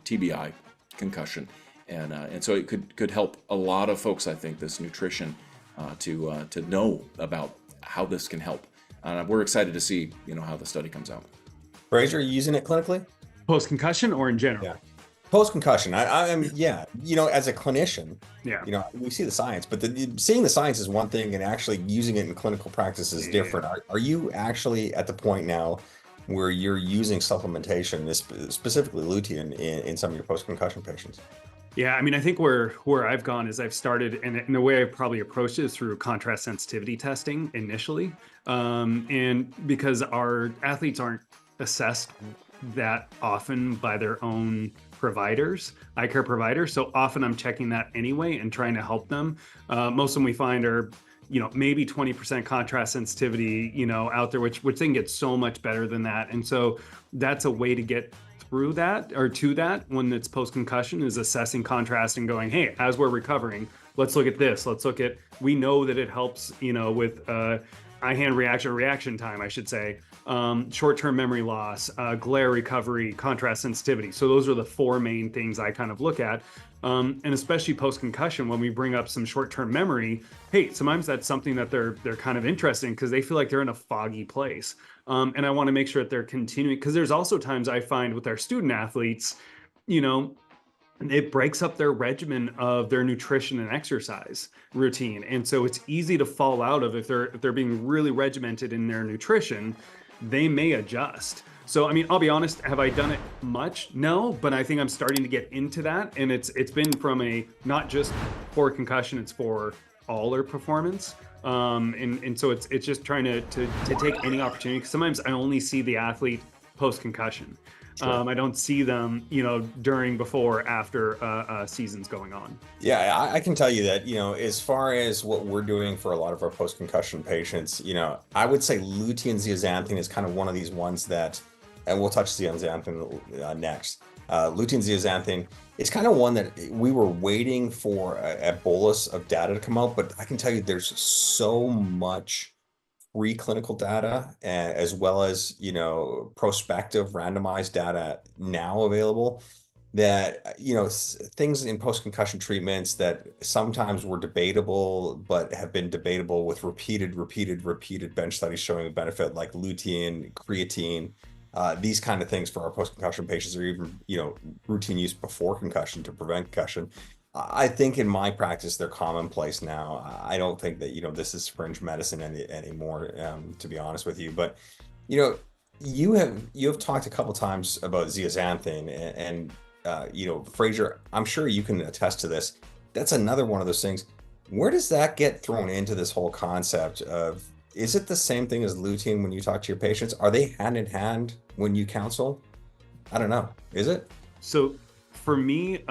TBI, concussion, and so it could help a lot of folks. I think this nutrition to know about how this can help. We're excited to see how the study comes out. Fraser, are you using it clinically? Post concussion or in general? Yeah. Post-concussion, as a clinician, yeah, we see the science, but seeing the science is one thing, and actually using it in clinical practice is different. Are you actually at the point now where you're using supplementation, specifically lutein, in some of your post-concussion patients? Yeah, I think where I've gone is I've started, and the way I probably approached it is through contrast sensitivity testing initially, and because our athletes aren't assessed that often by their own providers, eye care providers. So often I'm checking that anyway and trying to help them. Most of them we find are, maybe 20% contrast sensitivity, out there, which they can get so much better than that. And so that's a way to get through that, or to that, when it's post-concussion, is assessing contrast and going, hey, as we're recovering, let's look at this. We know that it helps, with eye-hand reaction time, I should say, short-term memory loss, glare recovery, contrast sensitivity. So those are the four main things I kind of look at. And especially post-concussion, when we bring up some short-term memory, hey, sometimes that's something that they're kind of interested in because they feel like they're in a foggy place. And I want to make sure that they're continuing, because there's also times I find with our student athletes, it breaks up their regimen of their nutrition and exercise routine. And so it's easy to fall out of, if they're being really regimented in their nutrition, they may adjust. So, I'll be honest, have I done it much? No, but I think I'm starting to get into that. And it's been from not just for concussion, it's for all their performance. And so it's just trying to take any opportunity, because sometimes I only see the athlete post-concussion. Sure. I don't see them, during, before, after seasons going on. Yeah, I can tell you that, as far as what we're doing for a lot of our post-concussion patients, I would say lutein zeaxanthin is kind of one of these ones that, and we'll touch zeaxanthin next. Lutein zeaxanthin is kind of one that we were waiting for a bolus of data to come out, but I can tell you there's so much preclinical data, as well as prospective randomized data now available, that things in post-concussion treatments that sometimes were debatable but have been debatable with repeated bench studies showing a benefit, like lutein, creatine, these kind of things for our post-concussion patients, or even routine use before concussion to prevent concussion. I think in my practice, they're commonplace now. I don't think that, this is fringe medicine anymore, to be honest with you. But, you have talked a couple times about zeaxanthin, and Fraser, I'm sure you can attest to this. That's another one of those things. Where does that get thrown into this whole concept of, is it the same thing as lutein when you talk to your patients? Are they hand in hand when you counsel? I don't know. Is it? So for me,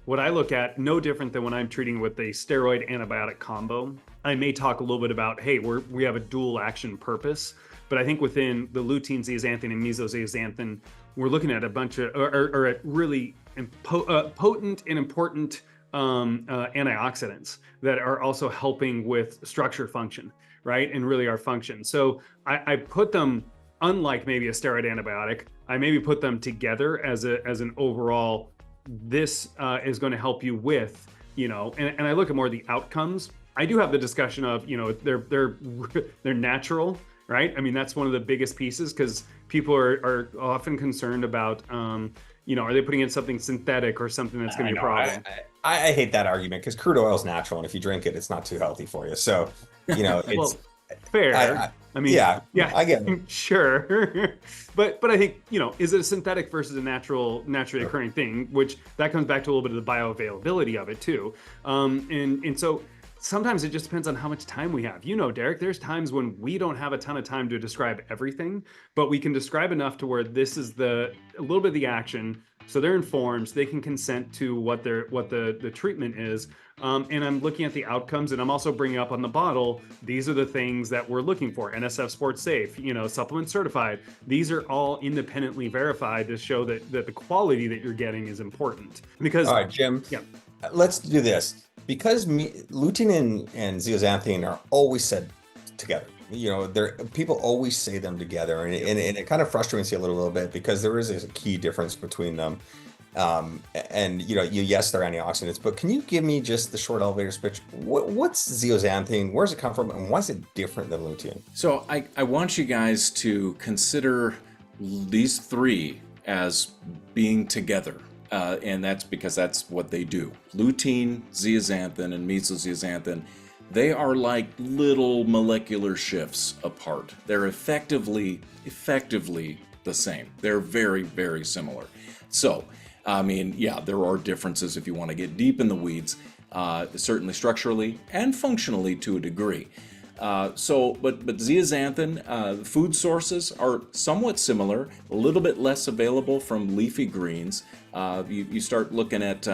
what I look at, no different than when I'm treating with a steroid antibiotic combo. I may talk a little bit about, hey, we have a dual action purpose, but I think within the lutein zeaxanthin and mesozeaxanthin, we're looking at a bunch of, or at really potent and important antioxidants that are also helping with structure function, right? And really our function. So I put them, unlike maybe a steroid antibiotic, I maybe put them together as an overall, this is going to help you with, and I look at more of the outcomes. I do have the discussion of, they're natural, right? I mean, that's one of the biggest pieces, because people are often concerned about, are they putting in something synthetic or something that's going to be a problem? I hate that argument, because crude oil is natural, and if you drink it, it's not too healthy for you. So, it's well, fair. I mean, yeah, I get it. Sure. but I think, is it a synthetic versus a naturally occurring thing, which that comes back to a little bit of the bioavailability of it too. And so sometimes it just depends on how much time we have. Derek, there's times when we don't have a ton of time to describe everything, but we can describe enough to where this is a little bit of the action. So they're informed, so they can consent to what the treatment is. And I'm looking at the outcomes, and I'm also bringing up on the bottle, these are the things that we're looking for. NSF Sports Safe, supplement certified. These are all independently verified to show that the quality that you're getting is important. Because, all right, Jim, yeah. Let's do this. Because lutein and zeaxanthin are always said together. People always say them together, and it kind of frustrates you a little bit, because there is a key difference between them. Yes, they're antioxidants, but can you give me just the short elevator pitch? What's zeaxanthin? Where does it come from, and why is it different than lutein? So I want you guys to consider these three as being together. And that's because that's what they do. Lutein, zeaxanthin, and mesozeaxanthin, they are like little molecular shifts apart. They're effectively the same. They're very, very similar. So, there are differences if you want to get deep in the weeds, certainly structurally and functionally to a degree. But zeaxanthin, food sources are somewhat similar, a little bit less available from leafy greens. You start looking at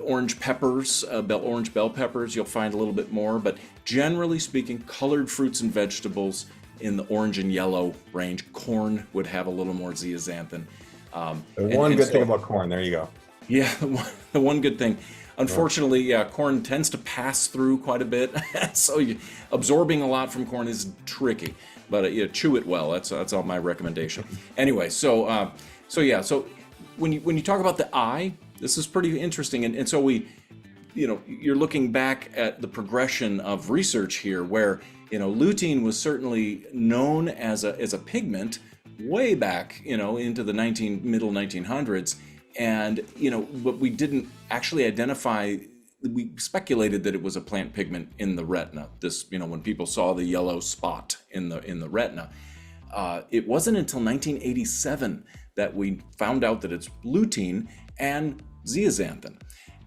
orange peppers, orange bell peppers, you'll find a little bit more, but generally speaking, colored fruits and vegetables in the orange and yellow range. Corn would have a little more zeaxanthin. Good thing about corn, there you go. Yeah, the one good thing. Unfortunately, corn tends to pass through quite a bit, so absorbing a lot from corn is tricky. But chew it well. That's all my recommendation. Anyway, so when you talk about the eye, this is pretty interesting, and so you're looking back at the progression of research here, where lutein was certainly known as a pigment way back into the middle 1900s. And, but we didn't actually identify, we speculated that it was a plant pigment in the retina. This, when people saw the yellow spot in the retina, it wasn't until 1987 that we found out that it's lutein and zeaxanthin.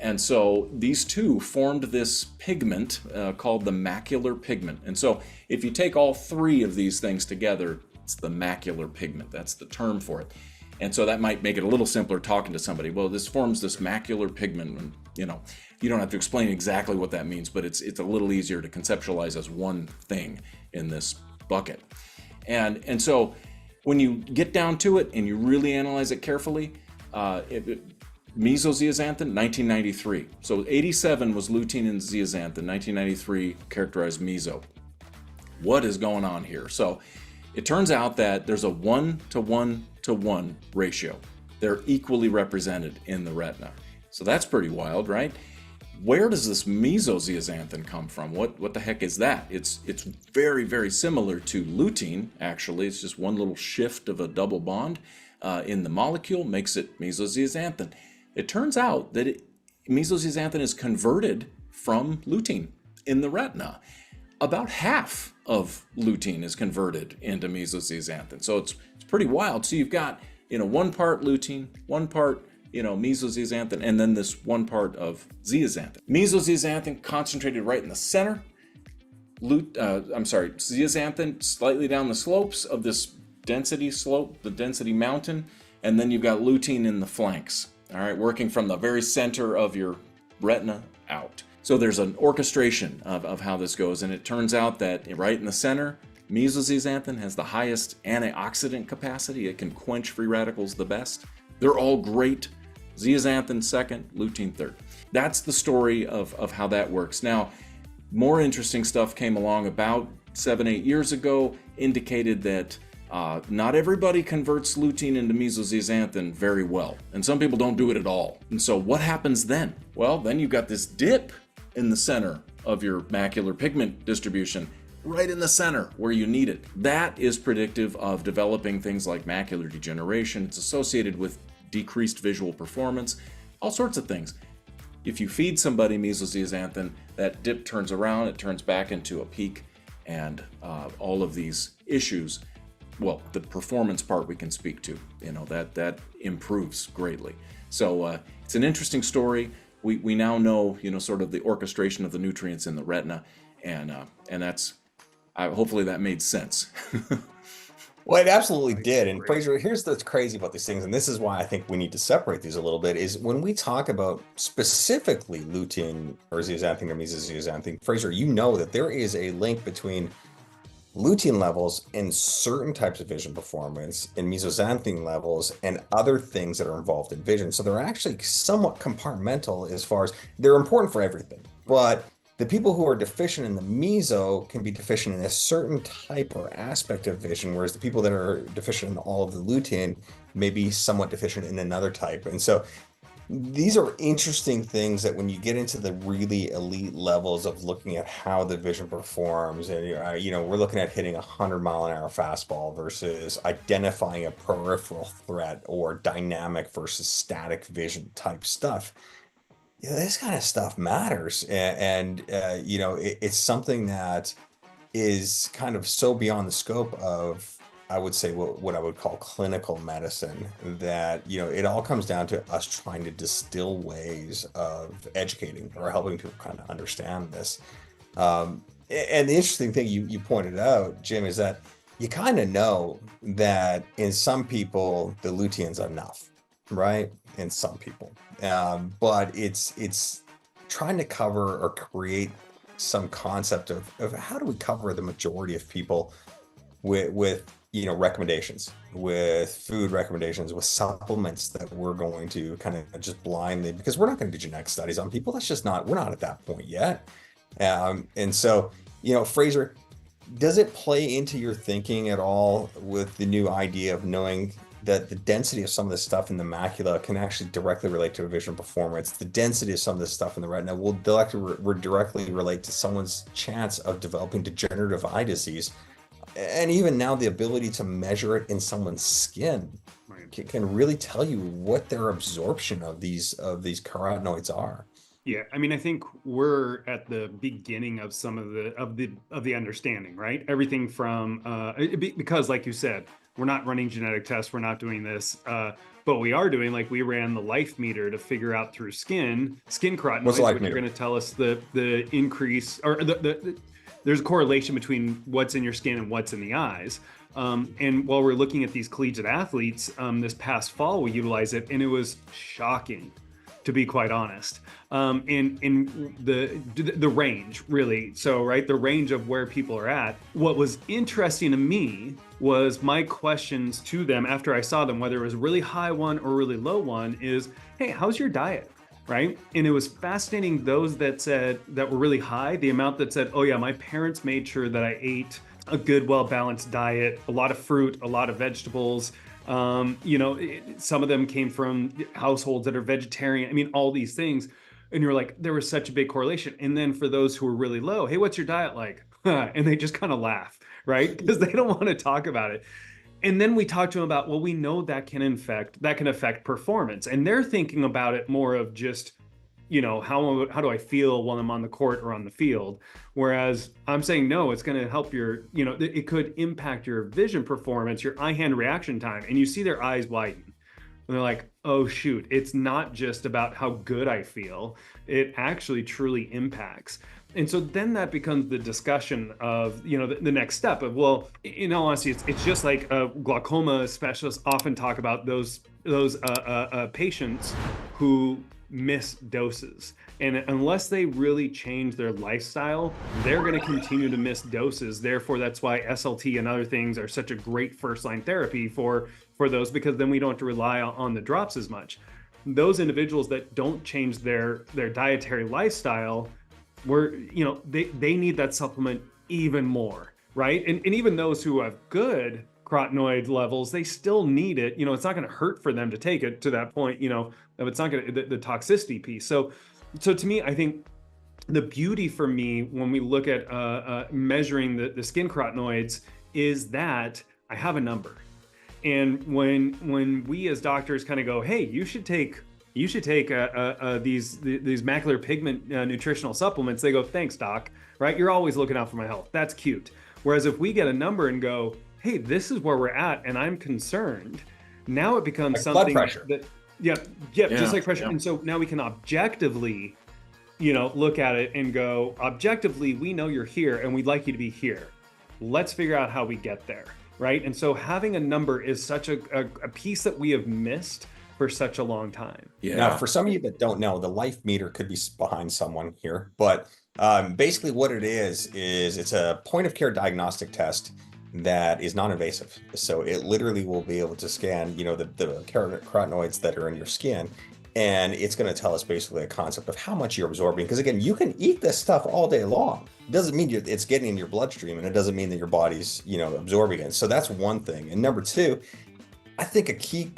And so these two formed this pigment called the macular pigment. And so if you take all three of these things together, it's the macular pigment. That's the term for it. And so that might make it a little simpler talking to somebody. Well, this forms this macular pigment, and you don't have to explain exactly what that means, but it's a little easier to conceptualize as one thing in this bucket. And so when you get down to it and you really analyze it carefully, mesozeaxanthin, 1993. So 87 was lutein and zeaxanthin, 1993 characterized meso. What is going on here? So it turns out that there's a 1:1:1 ratio. They're equally represented in the retina. So that's pretty wild, right? Where does this mesozeaxanthin come from? What the heck is that? It's very, very similar to lutein, actually. It's just one little shift of a double bond in the molecule makes it mesozeaxanthin. It turns out that mesozeaxanthin is converted from lutein in the retina. About half of lutein is converted into mesozeaxanthin. So it's pretty wild. So you've got, one part lutein, one part, mesozeaxanthin, and then this one part of zeaxanthin. Mesozeaxanthin concentrated right in the center. Zeaxanthin slightly down the slopes of this density slope, the density mountain, and then you've got lutein in the flanks. All right, working from the very center of your retina out. So there's an orchestration of how this goes, and it turns out that right in the center, mesozeaxanthin has the highest antioxidant capacity. It can quench free radicals the best. They're all great. Zeaxanthin second, lutein third. That's the story of how that works. Now, more interesting stuff came along about 7-8 years ago, indicated that not everybody converts lutein into mesozeaxanthin very well, and some people don't do it at all. And so what happens then? Well, then you've got this dip in the center of your macular pigment distribution, right in the center where you need it. That is predictive of developing things like macular degeneration. It's associated with decreased visual performance, all sorts of things. If you feed somebody mesozeaxanthin, that dip turns around, it turns back into a peak, and all of these issues, well, the performance part we can speak to, that improves greatly. So it's an interesting story. We now know, sort of the orchestration of the nutrients in the retina, and that's, hopefully that made sense. Well, it absolutely did. And Fraser, here's what's crazy about these things, and this is why I think we need to separate these a little bit, is when we talk about specifically lutein or zeaxanthin or mesozeaxanthin, Fraser, you know that there is a link between lutein levels in certain types of vision performance and mesoxanthin levels and other things that are involved in vision. So they're actually somewhat compartmental as far as they're important for everything. But the people who are deficient in the meso can be deficient in a certain type or aspect of vision, whereas the people that are deficient in all of the lutein may be somewhat deficient in another type. And so these are interesting things that when you get into the really elite levels of looking at how the vision performs, and we're looking at hitting 100-mile-an-hour fastball versus identifying a peripheral threat or dynamic versus static vision type stuff. This kind of stuff matters, and it's something that is kind of so beyond the scope of, I would say, what I would call clinical medicine, that it all comes down to us trying to distill ways of educating or helping people kind of understand this. And the interesting thing you pointed out, Jim, is that you kind of know that in some people the lutein's enough, right? In some people, but it's trying to cover or create some concept of how do we cover the majority of people with recommendations, with food recommendations, with supplements that we're going to kind of just blindly, because we're not going to do genetic studies on people. That's just we're not at that point yet. And so, Fraser, does it play into your thinking at all with the new idea of knowing that the density of some of this stuff in the macula can actually directly relate to vision performance? The density of some of this stuff in the retina will directly relate to someone's chance of developing degenerative eye disease. And even now, the ability to measure it in someone's skin can really tell you what their absorption of these carotenoids are. Yeah, I mean, I think we're at the beginning of some of the understanding, right? Everything from because, like you said, we're not running genetic tests, we're not doing this, but we are doing, like, we ran the life meter to figure out through skin carotenoids, which are going to tell us the increase, or there's a correlation between what's in your skin and what's in the eyes. And while we're looking at these collegiate athletes, this past fall, we utilized it, and it was shocking, to be quite honest. In the range, really. So, right, the range of where people are at. What was interesting to me was my questions to them after I saw them, whether it was a really high one or really low one, is, hey, how's your diet? Right? And it was fascinating, those that were really high, the amount that said, oh yeah, my parents made sure that I ate a good, well-balanced diet, a lot of fruit, a lot of vegetables. Some of them came from households that are vegetarian. I mean, all these things. And you're like, there was such a big correlation. And then for those who are really low, hey, what's your diet like? And they just kind of laugh, right? Because they don't want to talk about it. And then we talk to them about, well, we know that can affect performance. And they're thinking about it more of just, how do I feel while I'm on the court or on the field? Whereas I'm saying, no, it's going to help your, it could impact your vision performance, your eye-hand reaction time. And you see their eyes widen. And they're like, oh, shoot, it's not just about how good I feel. It actually truly impacts. And so then that becomes the discussion of, the next step of, well, in all honesty, it's just like glaucoma specialists often talk about those patients who miss doses. And unless they really change their lifestyle, they're going to continue to miss doses. Therefore, that's why SLT and other things are such a great first line therapy for those, because then we don't have to rely on the drops as much. Those individuals that don't change their dietary lifestyle, they need that supplement even more, right? And even those who have good carotenoid levels, they still need it. It's not going to hurt for them to take it to that point, it's not going to, the toxicity piece. So to me, I think the beauty for me when we look at measuring the skin carotenoids is that I have a number. And when we as doctors kind of go, hey, you should take these macular pigment nutritional supplements, they go, thanks, doc, right? You're always looking out for my health. That's cute. Whereas if we get a number and go, hey, this is where we're at and I'm concerned, now it becomes like something blood pressure. that, just like pressure. Yeah. And so now we can objectively, look at it and go, objectively, we know you're here and we'd like you to be here. Let's figure out how we get there, right? And so having a number is such a piece that we have missed for such a long time. Yeah. Now, for some of you that don't know, the life meter could be behind someone here, but basically what it is it's a point of care diagnostic test that is non-invasive. So it literally will be able to scan, the carotenoids that are in your skin, and it's going to tell us basically a concept of how much you're absorbing. Because again, you can eat this stuff all day long. It doesn't mean it's getting in your bloodstream, and it doesn't mean that your body's, absorbing it. So that's one thing. And number two, I think a key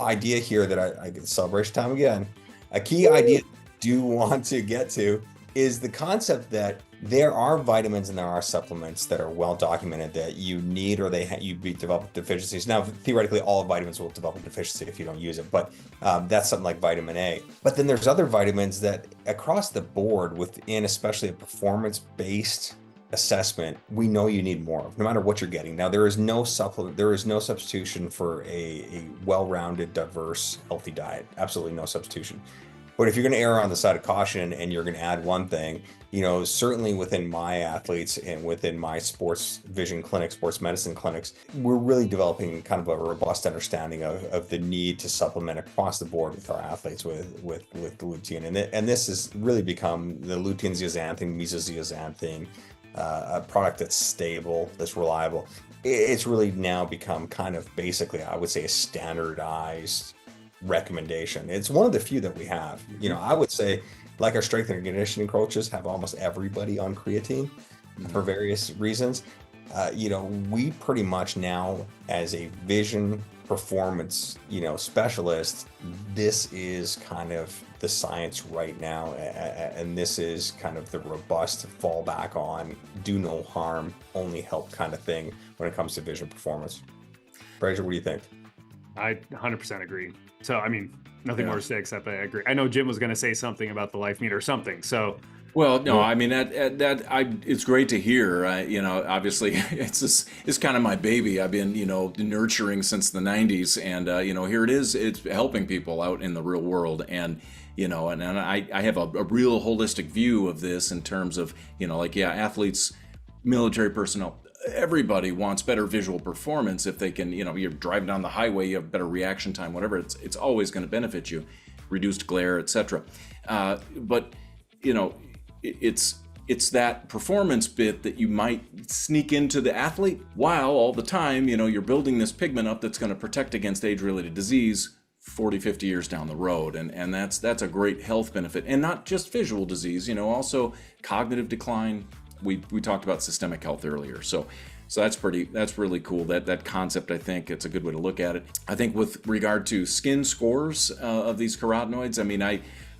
idea here that I get celebration time again, a key idea I do want to get to is the concept that there are vitamins and there are supplements that are well documented that you need, or you develop deficiencies. Now, theoretically, all vitamins will develop a deficiency if you don't use it, but that's something like vitamin A. But then there's other vitamins that across the board within, especially a performance-based assessment, we know you need more of, no matter what you're getting. Now, there is no supplement, there is no substitution for a well-rounded, diverse, healthy diet. Absolutely no substitution. But if you're going to err on the side of caution and you're going to add one thing, certainly within my athletes and within my sports vision clinics, sports medicine clinics, we're really developing kind of a robust understanding of the need to supplement across the board with our athletes with lutein. And this has really become the lutein zeaxanthin, mesozeaxanthin, a product that's stable, that's reliable. It's really now become kind of basically, I would say, a standardized recommendation. It's one of the few that we have. I would say, like our strength and conditioning coaches have almost everybody on creatine for various reasons. We pretty much now, as a vision performance, specialist, this is kind of the science right now, and this is kind of the robust fallback on, do no harm, only help kind of thing when it comes to vision performance. Fraser, what do you think? I 100% agree. So, nothing more to say except I agree. I know Jim was going to say something about the life meter or something. So, well, no, it's great to hear. Obviously, it's kind of my baby. I've been, nurturing since the 90s, and here it is. It's helping people out in the real world, and and I have a real holistic view of this in terms of athletes, military personnel. Everybody wants better visual performance. If they can, you're driving down the highway, you have better reaction time, whatever. It's always going to benefit you, reduced glare, etc. But it's that performance bit that you might sneak into the athlete, while all the time, you're building this pigment up that's going to protect against age-related disease 40, 50 years down the road. And that's a great health benefit. And not just visual disease, also cognitive decline. We talked about systemic health earlier. So that's really cool. That concept, I think it's a good way to look at it. I think with regard to skin scores of these carotenoids,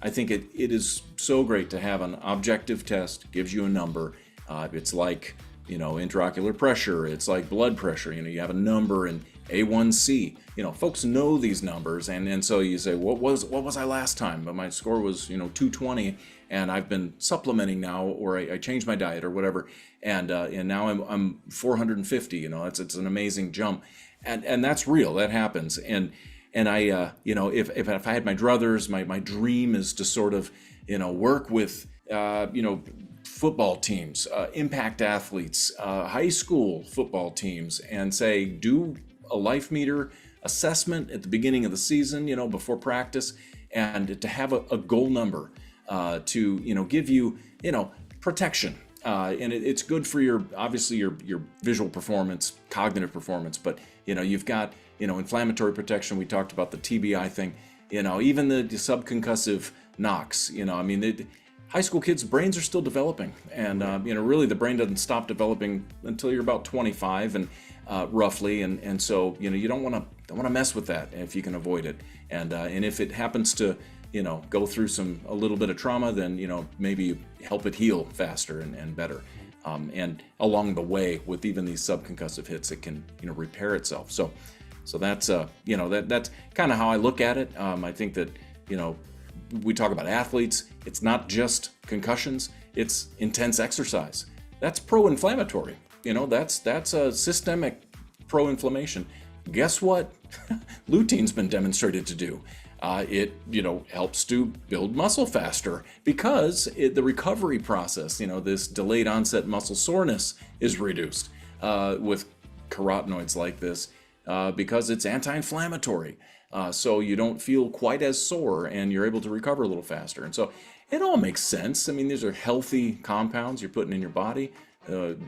I think it is so great to have an objective test, gives you a number. It's like, intraocular pressure, it's like blood pressure, you have a number, and A1C, folks know these numbers, and so you say, what was I last time? But my score was, 220, and I've been supplementing now, or I changed my diet or whatever, and now I'm 450. It's an amazing jump, and that's real. That happens, and I if I had my druthers, my dream is to sort of work with football teams, impact athletes, high school football teams, and say, do a life meter assessment at the beginning of the season, before practice, and to have a goal number to give you protection. And it's good for obviously your visual performance, cognitive performance, but you've got inflammatory protection. We talked about the TBI thing, even the subconcussive knocks. High school kids' brains are still developing, and really the brain doesn't stop developing until you're about 25 and roughly, and so you don't want to mess with that if you can avoid it, and if it happens to go through a little bit of trauma, then maybe help it heal faster and better, and along the way with even these subconcussive hits, it can repair itself. So that's that's kind of how I look at it. I think that we talk about athletes. It's not just concussions. It's intense exercise. That's pro-inflammatory. That's a systemic pro-inflammation. Guess what? Lutein's been demonstrated to do. It helps to build muscle faster because the recovery process, this delayed onset muscle soreness is reduced with carotenoids like this because it's anti-inflammatory. So you don't feel quite as sore and you're able to recover a little faster. And so it all makes sense. These are healthy compounds you're putting in your body.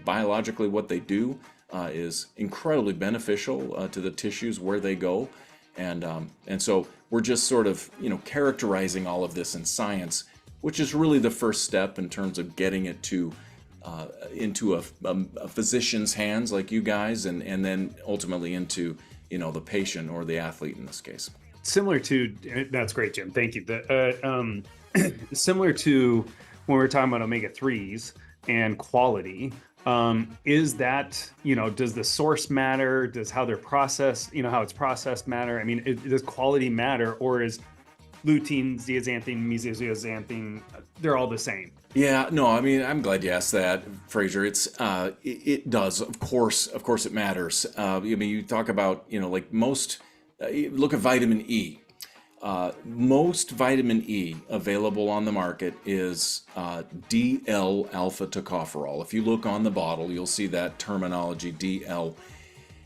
Biologically, what they do is incredibly beneficial to the tissues where they go. And so we're just sort of, characterizing all of this in science, which is really the first step in terms of getting it to into a physician's hands like you guys, and then ultimately into the patient or the athlete in this case. Similar to, that's great, Jim. Thank you. Similar to when we're talking about omega-3s and quality, is that, does the source matter? Does how they're processed, how it's processed matter? Does quality matter, or is lutein, zeaxanthin, mesozeaxanthin, they're all the same? Yeah, no, I'm glad you asked that, Fraser. It does, of course it matters. You talk about, like most, look at vitamin E. Most vitamin E available on the market is DL alpha tocopherol. If you look on the bottle, you'll see that terminology, DL.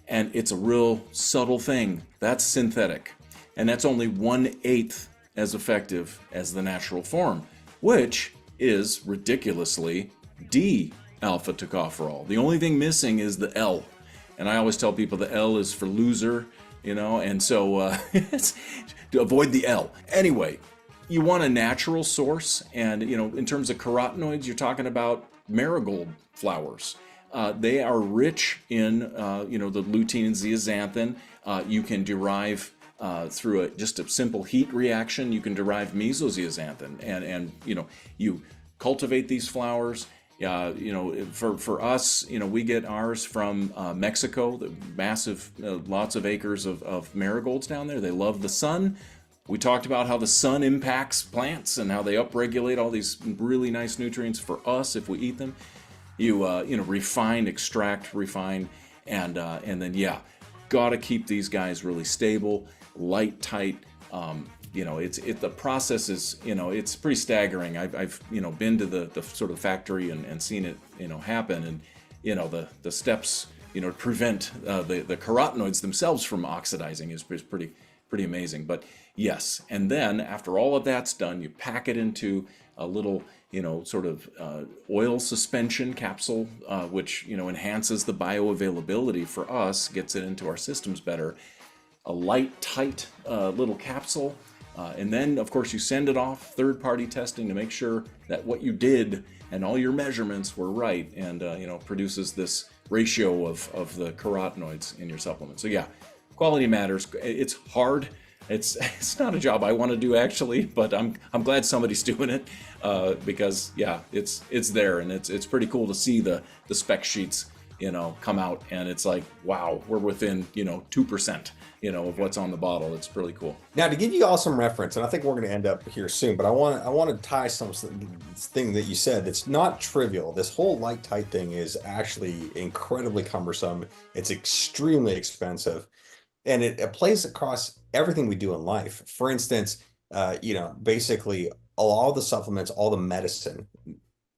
And it's a real subtle thing. That's synthetic. And that's only 1/8 as effective as the natural form, which is ridiculously D alpha tocopherol. The only thing missing is the L. And I always tell people the L is for loser, and so it's to avoid the L. Anyway, you want a natural source, and in terms of carotenoids, you're talking about marigold flowers. They are rich in the lutein and zeaxanthin. You can derive through just a simple heat reaction, you can derive mesozeaxanthin, and you cultivate these flowers. For us, we get ours from Mexico, the massive, lots of acres of marigolds down there. They love the sun. We talked about how the sun impacts plants and how they upregulate all these really nice nutrients for us if we eat them. You refine, extract, refine, and then gotta keep these guys really stable, light, tight. The process is, it's pretty staggering. I've been to the sort of factory and seen it, happen, and the steps, to prevent the carotenoids themselves from oxidizing is pretty amazing. But yes, and then after all of that's done, you pack it into a little, sort of oil suspension capsule, which enhances the bioavailability for us, gets it into our systems better. A light, tight little capsule. And then, of course, you send it off third-party testing to make sure that what you did and all your measurements were right, and produces this ratio of the carotenoids in your supplement. So yeah, quality matters. It's hard. It's not a job I want to do, actually, but I'm glad somebody's doing it because it's there, and it's pretty cool to see the spec sheets come out, and it's like, wow, we're within 2%. Of what's on the bottle. It's really cool. Now, to give you all some reference, and I think we're going to end up here soon, but I want to tie thing that you said that's not trivial. This whole light tight thing is actually incredibly cumbersome. It's extremely expensive, and it plays across everything we do in life. For instance, basically all the supplements, all the medicine,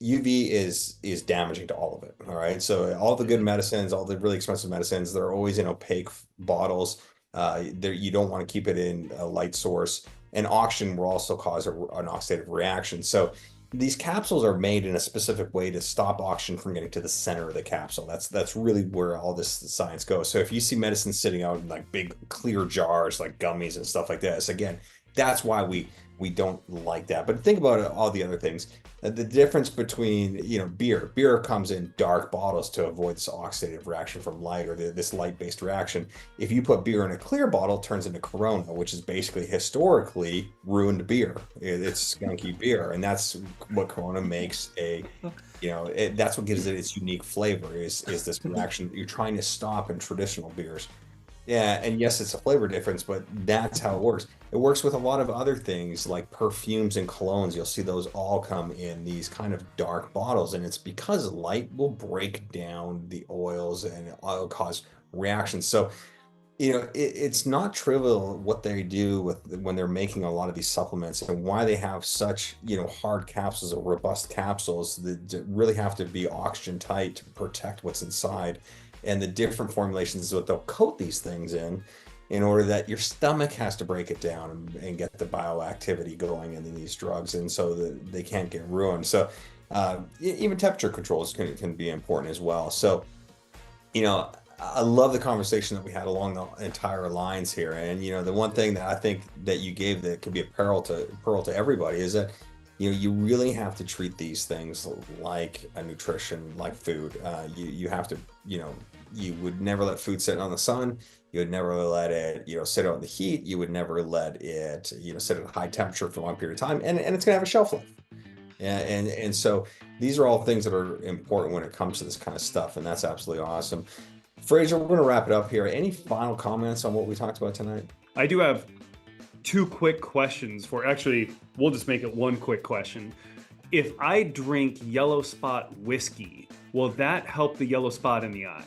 UV is damaging to all of it. All right, so all the good medicines, all the really expensive medicines, they're always in opaque bottles. You don't want to keep it in a light source. and oxygen will also cause an oxidative reaction. So these capsules are made in a specific way to stop oxygen from getting to the center of the capsule. That's really where all this science goes. So if you see medicine sitting out in like big clear jars, like gummies and stuff like this, again, that's why we don't like that. But think about all the other things. The difference between, beer comes in dark bottles to avoid this oxidative reaction from light, or this light-based reaction. If you put beer in a clear bottle, it turns into Corona, which is basically historically ruined beer. It's skunky beer, and that's what Corona makes that's what gives it its unique flavor, is this reaction you're trying to stop in traditional beers. Yeah, and yes, it's a flavor difference, but that's how it works. It works with a lot of other things like perfumes and colognes. You'll see those all come in these kind of dark bottles, and it's because light will break down the oils and it'll cause reactions. So, it's not trivial what they do when they're making a lot of these supplements, and why they have such, hard capsules or robust capsules that really have to be oxygen tight to protect what's inside. And the different formulations is what they'll coat these things in order that your stomach has to break it down and get the bioactivity going in these drugs, and so that they can't get ruined. So even temperature controls can be important as well. So, I love the conversation that we had along the entire lines here. And, the one thing that I think that you gave that could be a pearl to everybody is that, you really have to treat these things like a nutrition, like food. You have to, you would never let food sit on the sun. You would never let it, sit out in the heat. You would never let it, sit at a high temperature for a long period of time. And it's going to have a shelf life. And so these are all things that are important when it comes to this kind of stuff. And that's absolutely awesome. Fraser, we're going to wrap it up here. Any final comments on what we talked about tonight? I do have two quick questions we'll just make it one quick question. If I drink yellow spot whiskey, will that help the yellow spot in the eye?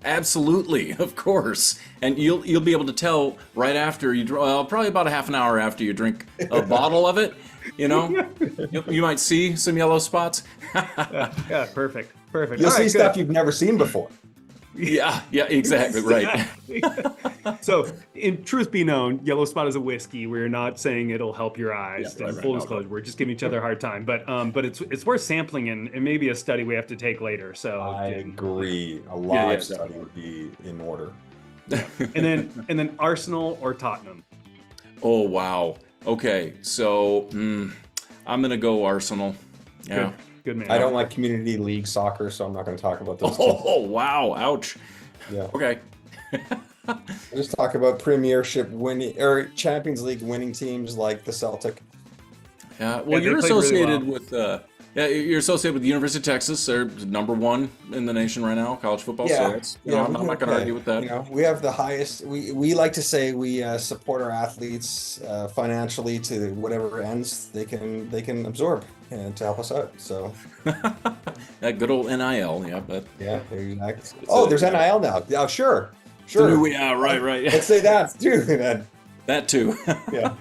Absolutely, of course. And you'll be able to tell right after you probably about a half an hour after you drink a bottle of it, you might see some yellow spots. Yeah, perfect. You'll see stuff you've never seen before. Yeah, exactly, right. So, in truth be known, yellow spot is a whiskey. We're not saying it'll help your eyes. Yeah, right, full disclosure, we're just giving each other a hard time. But it's worth sampling and maybe a study we have to take later. So I agree. A live study would be in order. Yeah. And then Arsenal or Tottenham. Oh wow. Okay, so I'm gonna go Arsenal. Yeah. Good man. I don't like community league soccer, so I'm not going to talk about those. Oh wow! Ouch. Yeah. Okay. We'll just talk about Premiership winning or Champions League winning teams like the Celtic. Yeah. Well, you're associated with you're associated with the University of Texas. They're number one in the nation right now, college football. Yeah. So I'm not going to argue with that. We have the highest. We like to say we support our athletes financially to whatever ends they can absorb and to help us out. So that good old NIL, yeah. But yeah, there's NIL now. Oh, sure. Right. Let's say that too. Then. That too. Yeah.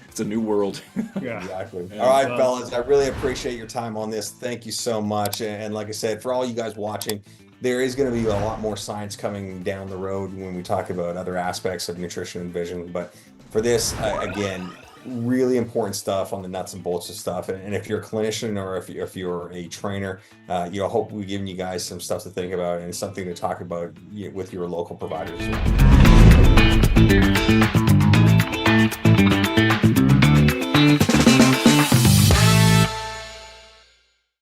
It's a new world. Yeah. Exactly. All right, fellas. I really appreciate your time on this. Thank you so much. And like I said, for all you guys watching, there is going to be a lot more science coming down the road when we talk about other aspects of nutrition and vision. But for this, again, really important stuff on the nuts and bolts of stuff. And if you're a clinician or if you're a trainer, hope we've given you guys some stuff to think about and something to talk about with your local providers.